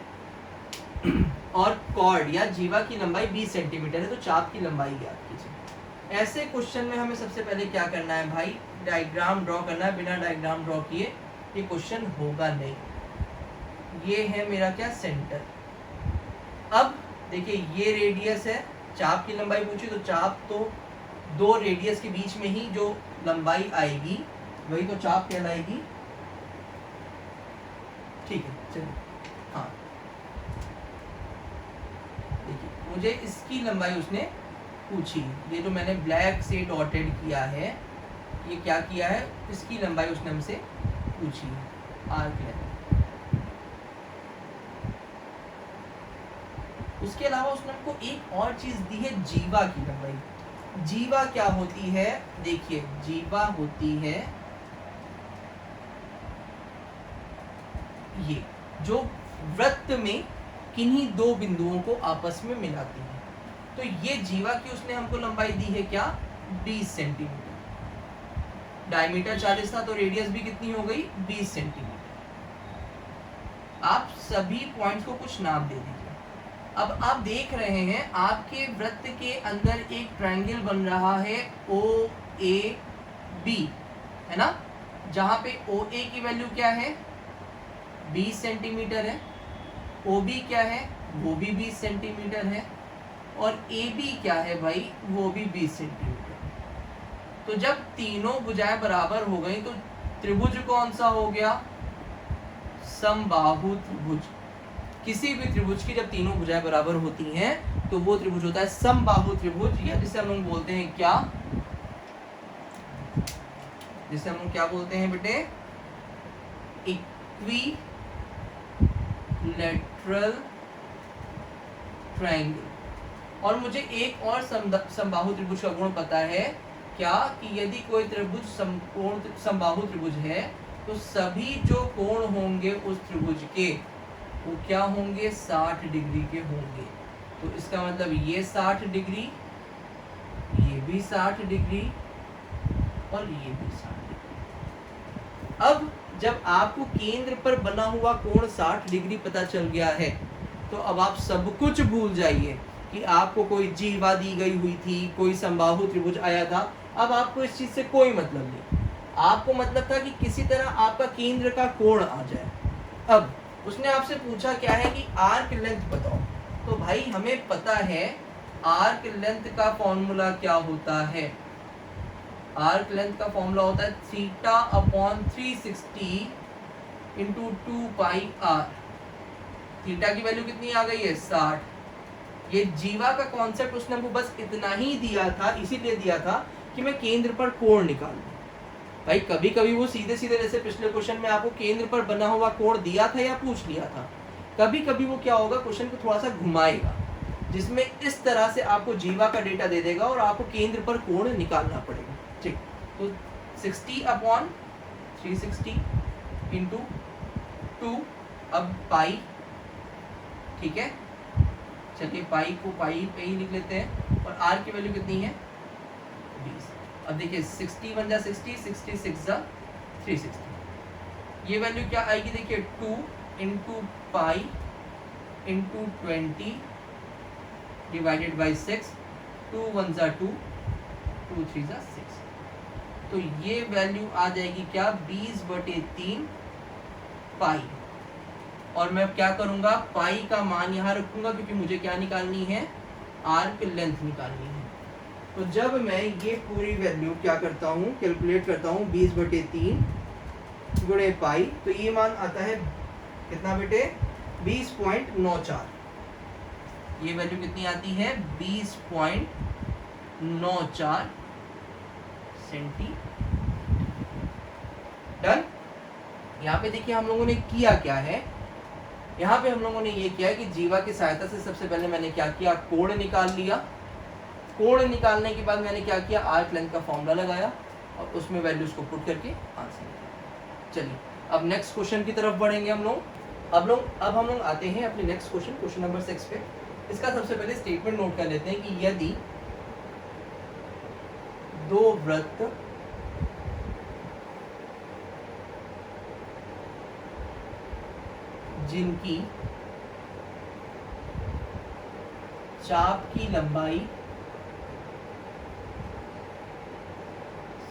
और कॉर्ड या जीवा की लंबाई 20 सेंटीमीटर है, तो चाप की लंबाई ज्ञात कीजिए। ऐसे क्वेश्चन में हमें सबसे पहले क्या करना है भाई, डायग्राम ड्रॉ करना है। बिना डायग्राम ड्रॉ किए ये क्वेश्चन होगा नहीं। ये है मेरा क्या, सेंटर। अब देखिए ये रेडियस है, चाप की लंबाई पूछी तो चाप तो दो रेडियस के बीच में ही जो लंबाई आएगी वही तो चाप कहलाएगी। ठीक है चलिए, हाँ देखिए मुझे इसकी लंबाई उसने पूछी, ये जो मैंने ब्लैक से डॉटेड किया है, ये क्या किया है, इसकी लंबाई उसने हमसे पूछी है, आर्क लेंथ। उसके अलावा उसने हमको एक और चीज दी है, जीवा की लंबाई। जीवा क्या होती है, देखिए जीवा होती है ये जो वृत्त में किन्हीं दो बिंदुओं को आपस में मिलाती है। तो ये जीवा की उसने हमको लंबाई दी है क्या, 20 सेंटीमीटर। डायमीटर 40 था तो रेडियस भी कितनी हो गई, 20 सेंटीमीटर। आप सभी पॉइंट्स को कुछ नाम दे दीजिए। अब आप देख रहे हैं आपके वृत्त के अंदर एक ट्रायंगल बन रहा है OAB, है ना, जहां पे OA की वैल्यू क्या है, 20 सेंटीमीटर है, OB क्या है, वो भी 20 सेंटीमीटर है, और AB क्या है भाई, वो भी 20 सेंटीमीटर। तो जब तीनों भुजाएं बराबर हो गई तो त्रिभुज कौन सा हो गया? समबाहु त्रिभुज। किसी भी त्रिभुज की जब तीनों भुजाएं बराबर होती हैं तो वो त्रिभुज होता है समबाहु त्रिभुज, या जिसे हम लोग बोलते हैं क्या? जिसे हम लोग क्या बोलते हैं बेटे? Equilateral triangle. और मुझे एक और समबाहु त्रिभुज का गुण पता है क्या? कि यदि कोई त्रिभुज समबाहु त्रिभुज है तो सभी जो कोण होंगे उस त्रिभुज के वो क्या होंगे? 60 डिग्री के होंगे। तो इसका मतलब ये 60 डिग्री, ये भी 60 डिग्री और ये भी 60 डिग्री। अब जब आपको केंद्र पर बना हुआ कोण 60 डिग्री पता चल गया है तो अब आप सब कुछ भूल जाइए कि आपको कोई जीवा दी गई हुई थी, कोई समबाहु त्रिभुज आया था। अब आपको इस चीज से कोई मतलब नहीं। आपको मतलब था कि किसी तरह आपका केंद्र का कोण आ जाए। अब उसने आपसे पूछा क्या है कि आर्क लेंथ बताओ। तो भाई हमें पता है आर्क लेंथ का फॉर्मूला क्या होता है। आर्क लेंथ का फॉर्मूला होता है theta upon 360 into 2 pi r. Theta की वैल्यू कितनी आ गई है? 60। ये जीवा का कॉन्सेप्ट उसने हमको बस इतना ही दिया था, इसीलिए दिया था कि मैं केंद्र पर कोण निकाल दूं। भाई कभी कभी वो सीधे सीधे जैसे पिछले क्वेश्चन में आपको केंद्र पर बना हुआ कोण दिया था या पूछ लिया था, कभी कभी वो क्या होगा क्वेश्चन को थोड़ा सा घुमाएगा जिसमें इस तरह से आपको जीवा का डेटा दे देगा और आपको केंद्र पर कोण निकालना पड़ेगा। ठीक, तो 60 अपॉन 360 इंटू 2, अब पाई। ठीक है, चलिए पाई को पाई पे ही लिख लेते हैं। और आर की वैल्यू कितनी है? 20। अब देखिए 60 बन जा 60, 66 जा 360। ये वैल्यू क्या आएगी? देखिए 2 into pi into 20 divided by 6। 2 1 जा 2, 2 3 जा 6। तो ये वैल्यू आ जाएगी क्या? 20/3 पाई। और मैं क्या करूंगा? पाई का मान यहाँ रखूंगा क्योंकि मुझे क्या निकालनी है? आर्क लेंथ निकालनी है। तो जब मैं ये पूरी वैल्यू क्या करता हूँ? कैलकुलेट करता हूँ 20/3 गुणे पाई, तो ये मान आता है कितना बेटे? 20.94। ये वैल्यू कितनी आती है? 20.94 सेंटीमीटर। डन। यहाँ पे देखिए हम लोगों ने किया क्या है। यहाँ पे हम लोगों ने ये किया कि जीवा की सहायता से सबसे पहले मैंने क्या किया? कोण निकाल लिया। कोण निकालने के बाद मैंने क्या किया? आर्क लेंथ का फॉर्मूला लगाया और उसमें वैल्यूज को पुट करके आंसर निकाला। चलिए अब नेक्स्ट क्वेश्चन की तरफ बढ़ेंगे हम लोग। अब हम लोग आते हैं अपने नेक्स्ट क्वेश्चन नंबर 6 पे। इसका सबसे पहले स्टेटमेंट नोट कर लेते हैं कि यदि दो वृत्त जिनकी चाप की लंबाई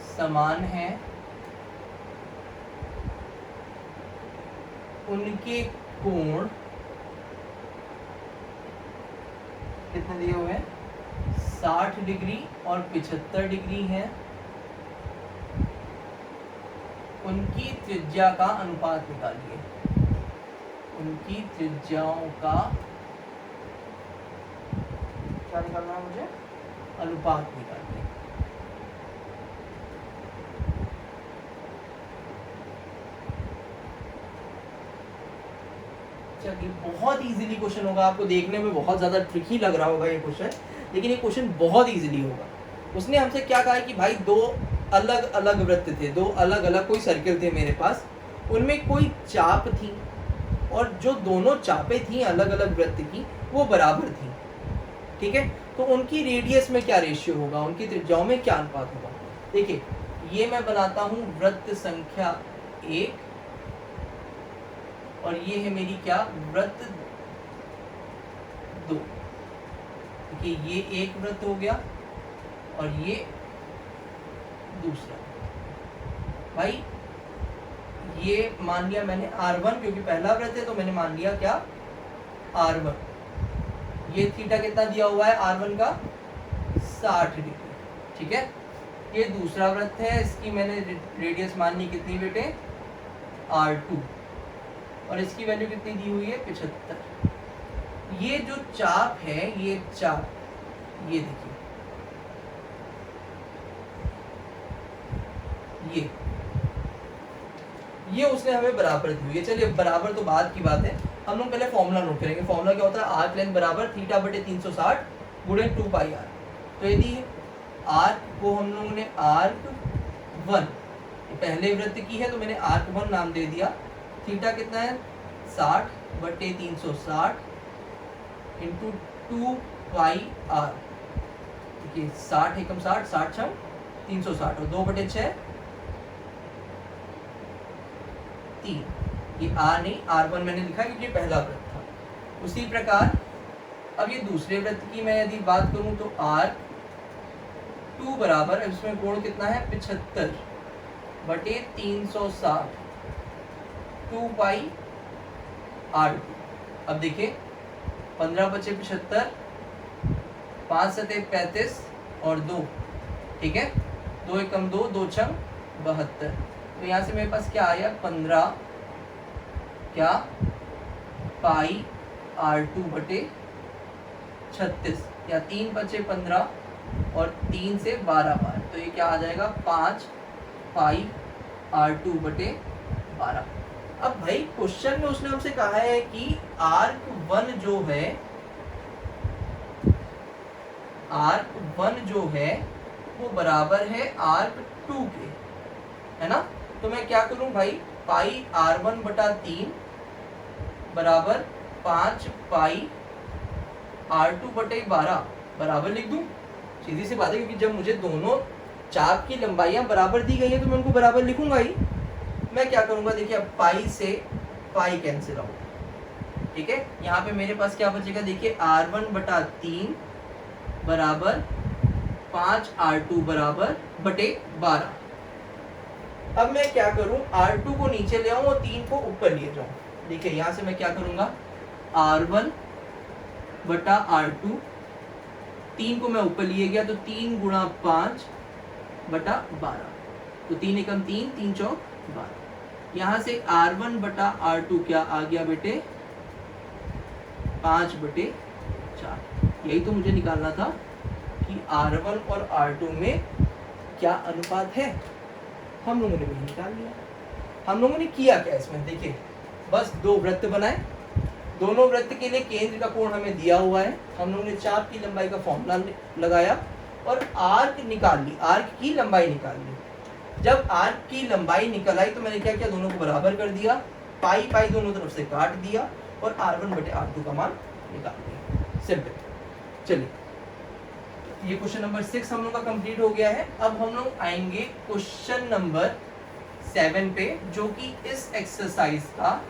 समान है, उनके कोण कितने दिए हुए हैं? 60 डिग्री और 75 डिग्री है। उनकी त्रिज्या का अनुपात निकालिए। उनकी त्रिज्याओं का क्या निकालना है मुझे? अनुपात निकालिए। चलिए बहुत इजीली क्वेश्चन होगा, आपको देखने में बहुत ज्यादा ट्रिकी लग रहा होगा ये क्वेश्चन, लेकिन ये क्वेश्चन बहुत इजीली होगा। उसने हमसे क्या कहा है कि भाई दो अलग अलग वृत्त थे, दो अलग अलग कोई सर्किल थे मेरे पास, उनमें कोई चाप थी और जो दोनों चापें थी अलग अलग वृत्त की वो बराबर थी। ठीक है, तो उनकी रेडियस में क्या रेशियो होगा? उनकी त्रिज्याओं में क्या अनुपात होगा? देखिए ये मैं बनाता हूँ वृत्त संख्या 1 और ये है मेरी क्या? वृत्त 2। देखिए ये एक वृत्त हो गया और ये दूसरा। भाई ये मान लिया मैंने R1 क्योंकि पहला वृत्त है तो मैंने मान लिया क्या? R1। ये थीटा कितना दिया हुआ है R1 का? 60 डिग्री। ठीक है, ये दूसरा वृत्त है, इसकी मैंने रेडियस माननी कितनी बेटे, R2, और इसकी वैल्यू कितनी दी हुई है, 75। ये जो चाप है, ये चाप, ये देखिए, ये उसने हमें बराबर दी हुई है। चलिए बराबर तो बाद की बात है, हम लोग पहले फॉर्मूला नोट करेंगे। फॉर्मूला क्या होता है, आर्क लेंथ बराबर थीटा बटे 360 गुणे 2 पाई आर। तो यदि आर्क को हम लोगों ने आर्क 1 पहले वृत्त की है तो मैंने आर्क 1 नाम दे दिया। थीटा कितना है, 60 बटे 360 इंटू 2 पाई आर। देखिए 60 एकम 60, 60 छम 360 और 2 बटे 6 3। ये आर नहीं, R1 मैंने लिखा क्योंकि पहला वृत्त था। उसी प्रकार अब ये दूसरे वृत्त की मैं यदि बात करूं तो R2 बराबर, इसमें कोण कितना है, 75 बटे 360 2 पाई R2। अब देखिए 15 बचे 75, 5 सते 35 और 2, ठीक है, 2 एकम 2, 2 छम 72। तो यहाँ से मेरे पास क्या आया, 15 क्या पाई R2 बटे 36, या 3 बचे 15 और 3 से 12 बार, तो ये क्या आ जाएगा, 5 पाई R2 बटे 12। अब भाई क्वेश्चन में उसने हमसे कहा है कि आर्क 1 जो है, आर्क 1 जो है वो बराबर है आर्क 2 के, है ना। तो मैं क्या करूं भाई, पाई R1 बटा 3 बराबर 5 पाई R2 बटे 12 बराबर लिख दूं। सीधी सी बात है, क्योंकि जब मुझे दोनों चाप की लंबाइयां बराबर दी गई है तो मैं उनको बराबर लिखूंगा ही। मैं क्या करूंगा, देखिए अब पाई से पाई कैंसिल आउट, ठीक है। यहाँ पे मेरे पास क्या बचेगा, देखिए R1 बटा 3 बराबर 5 R2 बराबर बटे 12। अब मैं क्या करूं, R2 को नीचे ले आऊं और 3 को ऊपर ले जाऊं। देखिए यहां से मैं क्या करूंगा, R1 बटा R2, 3 को मैं ऊपर लिए गया तो 3 गुणा 5 बटा 12, तो 3 एकम 3, 3 चौक 12। यहां से R1 बटा R2 क्या आ गया बेटे, 5 बटे 4। यही तो मुझे निकालना था कि R1 और R2 में क्या अनुपात है, हम लोगों ने वही निकाल लिया। हम लोगों ने किया क्या इसमें, देखिए बस 2 वृत्त बनाए, दोनों वृत्त के लिए केंद्र का कोण हमें दिया हुआ है, हम लोगों ने चाप की लंबाई का फॉर्मूला लगाया और आर्क निकाल ली, आर्क की लंबाई निकाल ली। जब आर्क की लंबाई निकल आई तो मैंने क्या किया, दोनों को बराबर कर दिया, पाई पाई दोनों तरफ से काट दिया और R1 बटे R2 का मान निकाल दिया। सिंपल। चलिए ये क्वेश्चन नंबर 6 हम लोग का कंप्लीट हो गया है। अब हम लोग आएंगे क्वेश्चन नंबर 7 पे, जो कि इस एक्सरसाइज का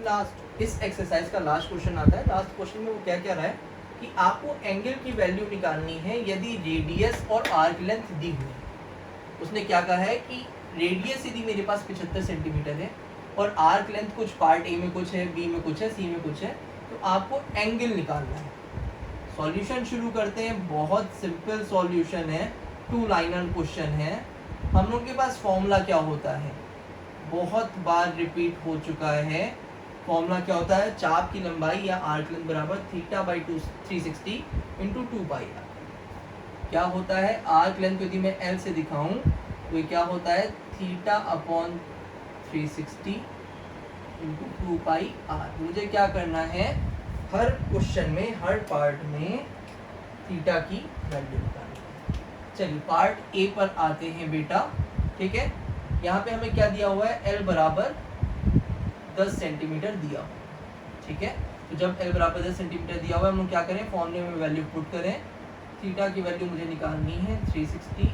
लास्ट, इस एक्सरसाइज का लास्ट क्वेश्चन आता है। लास्ट क्वेश्चन में वो क्या कह रहा है कि आपको एंगल की वैल्यू निकालनी है यदि रेडियस और आर्क लेंथ दी हुई। उसने क्या कहा है कि रेडियस यदि मेरे पास 75 सेंटीमीटर है और आर्क लेंथ कुछ पार्ट ए में कुछ है, बी में कुछ है, सी में कुछ है, तो आपको एंगल निकालना है। सॉल्यूशन शुरू करते हैं, बहुत सिंपल सॉल्यूशन है, 2 लाइनर क्वेश्चन है। हम लोग के पास फॉर्मूला क्या होता है, बहुत बार रिपीट हो चुका है। फॉर्मूला क्या होता है, चाप की लंबाई या आर्क लेंथ बराबर theta by 360 into 2 pi r. क्या होता है, आर्क लेंथ को यदि मैं एल से दिखाऊं तो ये क्या होता है, theta upon 360 into 2 pi r. मुझे क्या करना है, हर क्वेश्चन में, हर पार्ट में थीटा की वैल्यू निकालनी है। चलिए पार्ट ए पर आते हैं बेटा, ठीक है। यहाँ पे हमें क्या दिया हुआ है, एल बराबर 10 सेंटीमीटर दिया हुआ, ठीक है। तो जब एल बराबर 10 सेंटीमीटर दिया हुआ है, हम लोग क्या करें, फॉर्मूले में वैल्यू पुट करें। थीटा की वैल्यू मुझे निकालनी है 360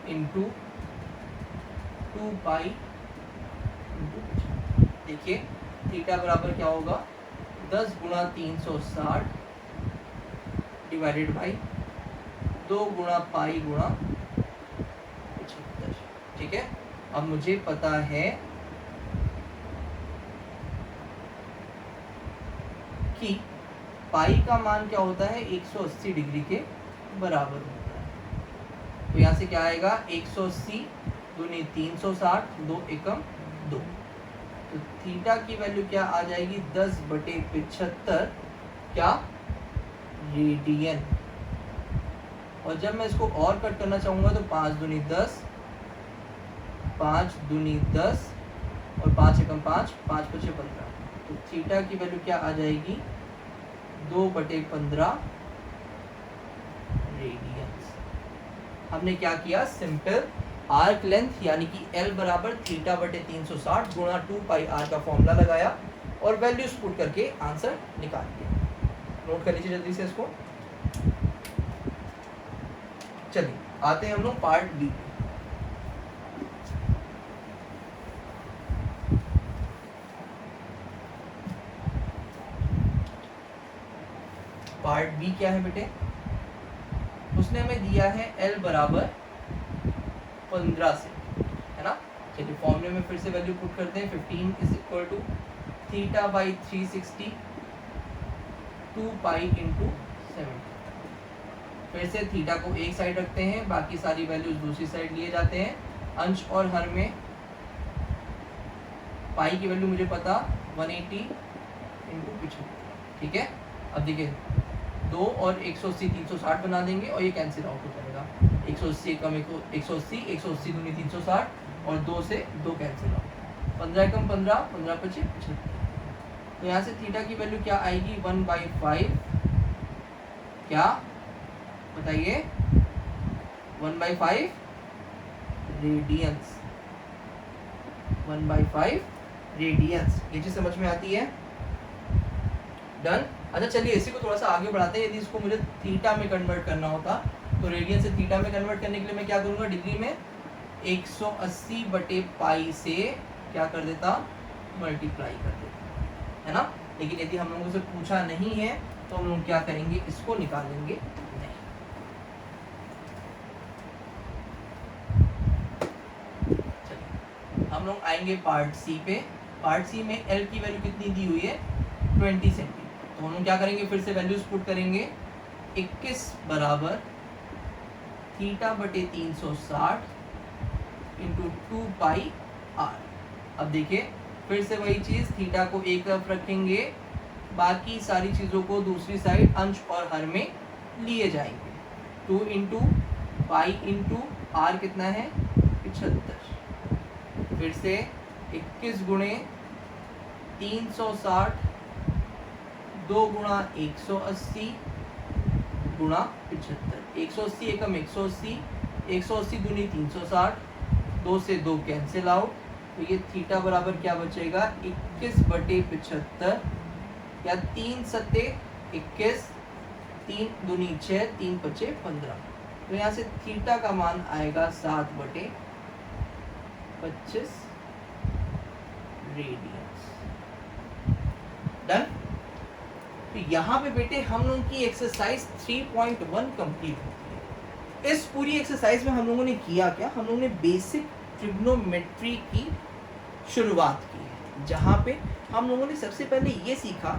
इंटू 2 पाई। देखिए थीटा बराबर क्या होगा, 10 गुणा 360 डिवाइडेड बाई 2 गुणा पाई गुणा 75, ठीक है। अब मुझे पता है कि पाई का मान क्या होता है, 180 डिग्री के बराबर होता है। तो यहाँ से क्या आएगा 180 दूनी 360, 2 एकम 2। तो थीटा की वैल्यू क्या आ जाएगी 10/75 क्या रेडियन। और जब मैं इसको और कट करना चाहूँगा तो 5 दूनी 10, 5 दूनी 10 और 5 एकम 5, 5 पचे 15। तो थीटा की वैल्यू क्या आ जाएगी 2/15 रेडियंस। हमने क्या किया सिंपल आर्क लेंथ यानी कि L बराबर θ/360 गुणा 2πr का फॉर्मूला लगाया और वैल्यूज पुट करके आंसर निकाल दिया। नोट कर लीजिए जल्दी से इसको। चलिए आते हैं हम लोग पार्ट बी। पार्ट बी क्या है बेटे, उसने हमें दिया है L बराबर 15 से, है ना। चलिए फॉर्मूले में फिर से वैल्यू पुट करते हैं। 15 इज इक्वल टू θ/360 2π × 70। फिर से थीटा को एक साइड रखते हैं, बाकी सारी वैल्यूज दूसरी साइड लिए जाते हैं। अंश और हर में पाई की वैल्यू मुझे पता 180 × 75, ठीक है। अब देखिए 2 और 180 360 बना देंगे और ये कैंसिल आउट हो जाएगा। 180 कम 180, 180 दूनी 360 और 2 से 2 कैंसिल आउट। 15 कम 15, 15 पचे 75। तो यहाँ से थीटा की वैल्यू क्या आएगी 1/5 क्या बताइए 1/5 रेडियंस। 1/5 रेडियंस, ये चीज समझ में आती है। डन। अच्छा चलिए इसी को थोड़ा सा आगे बढ़ाते हैं। यदि इसको मुझे थीटा में कन्वर्ट करना होता तो रेडियन से थीटा में कन्वर्ट करने के लिए मैं क्या करूँगा, डिग्री में 180/π से क्या कर देता मल्टीप्लाई कर देता, है ना। लेकिन यदि हम लोगों से पूछा नहीं है तो हम लोग क्या करेंगे, इसको निकालेंगे नहीं। चलिए हम लोग आएंगे पार्ट सी पे। पार्ट सी में एल की वैल्यू कितनी दी हुई है 20 सेंटीमीटर। तो हम लोग क्या करेंगे, फिर से वैल्यूज पुट करेंगे। 21 बराबर θ/360 × 2πr। अब देखिए फिर से वही चीज, थीटा को एक तरफ रखेंगे, बाकी सारी चीजों को दूसरी साइड अंश और हर में लिए जाएंगे। 2 × पाई × r कितना है 75। फिर से 21 गुणे 360 2 गुणा 180 गुणा 75। 180 एकम 180, 180 दूनी 360, 2 से 2 कैंसिल आउट। तो ये थीटा बराबर क्या बचेगा 21/75 या 3 सत्ते 21, 3 दूनी 6, 3 पचे 15। तो यहाँ से थीटा का मान आएगा 7/25 रेडियंस। डन। तो यहाँ पे बेटे हम लोगों की एक्सरसाइज 3.1 कंप्लीट होती है। इस पूरी एक्सरसाइज में हम लोगों ने किया क्या, हम लोगों ने बेसिक ट्रिग्नोमेट्री की शुरुआत की है, जहाँ पे हम लोगों ने सबसे पहले ये सीखा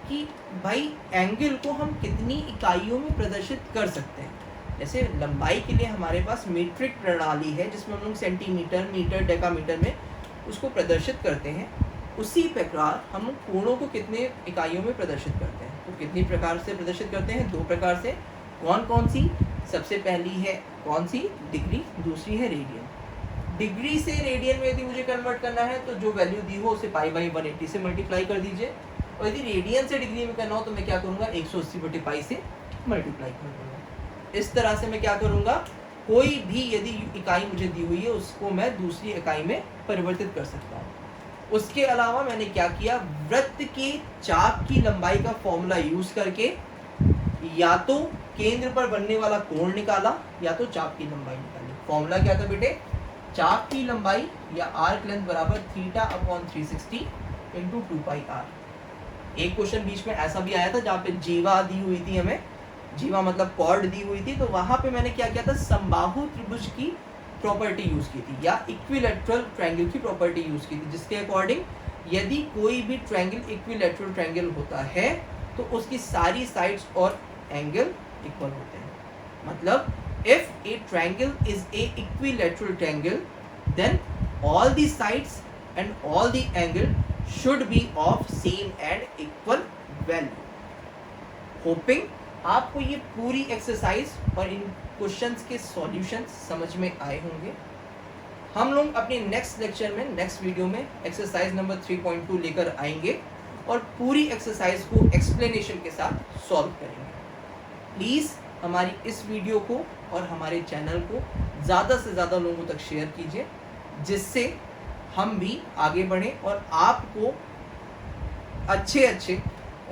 कि भाई एंगल को हम कितनी इकाइयों में प्रदर्शित कर सकते हैं। जैसे लंबाई के लिए हमारे पास मीट्रिक प्रणाली है जिसमें हम लोग सेंटीमीटर, मीटर, डेकामीटर में उसको प्रदर्शित करते हैं। उसी प्रकार हम लोग कोणों को कितने इकाइयों में प्रदर्शित करते हैं। तो कितनी प्रकार से प्रदर्शित करते हैं, 2 प्रकार से। कौन कौन सी, सबसे पहली है कौन सी डिग्री, दूसरी है रेडियन। डिग्री से रेडियन में यदि मुझे कन्वर्ट करना है तो जो वैल्यू दी हो उसे π/180 से मल्टीप्लाई कर दीजिए। और यदि रेडियन से डिग्री में करना हो तो मैं क्या करूँगा 180/π से मल्टीप्लाई कर दूँगा। इस तरह से मैं क्या करूँगा, कोई भी यदि इकाई मुझे दी हुई है उसको मैं दूसरी इकाई में परिवर्तित कर सकता हूँ। उसके अलावा मैंने क्या किया, वृत्त के चाप की लंबाई का फॉर्मूला यूज करके या तो केंद्र पर बनने वाला कोण निकाला या तो चाप की लंबाई निकाली। फॉर्मूला क्या था बेटे, चाप की लंबाई या आर्क लेंथ बराबर θ/360 × 2πr। एक क्वेश्चन बीच में ऐसा भी आया था जहाँ पे जीवा दी हुई थी, हमें जीवा मतलब कॉर्ड दी हुई थी, तो वहां पे मैंने क्या किया था, समबाहु त्रिभुज की प्रॉपर्टी यूज की थी या इक्विलैटरल ट्रायंगल की प्रॉपर्टी यूज की थी, जिसके अकॉर्डिंग यदि कोई भी ट्रायंगल इक्विलैटरल ट्रायंगल होता है तो उसकी सारी साइड्स और एंगल इक्वल होते हैं। मतलब if a triangle is a equilateral triangle, then all the sides and all the angle should be of same and equal value. Hoping आपको ये पूरी एक्सरसाइज और इन क्वेश्चंस के सॉल्यूशंस समझ में आए होंगे। हम लोग अपने नेक्स्ट लेक्चर में, नेक्स्ट वीडियो में एक्सरसाइज नंबर 3.2 लेकर आएंगे और पूरी एक्सरसाइज को एक्सप्लेनेशन के साथ सॉल्व करेंगे। प्लीज़ हमारी इस वीडियो को और हमारे चैनल को ज़्यादा से ज़्यादा लोगों तक शेयर कीजिए, जिससे हम भी आगे बढ़ें और आपको अच्छे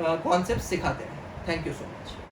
कॉन्सेप्ट सिखाते रहें। Thank you so much.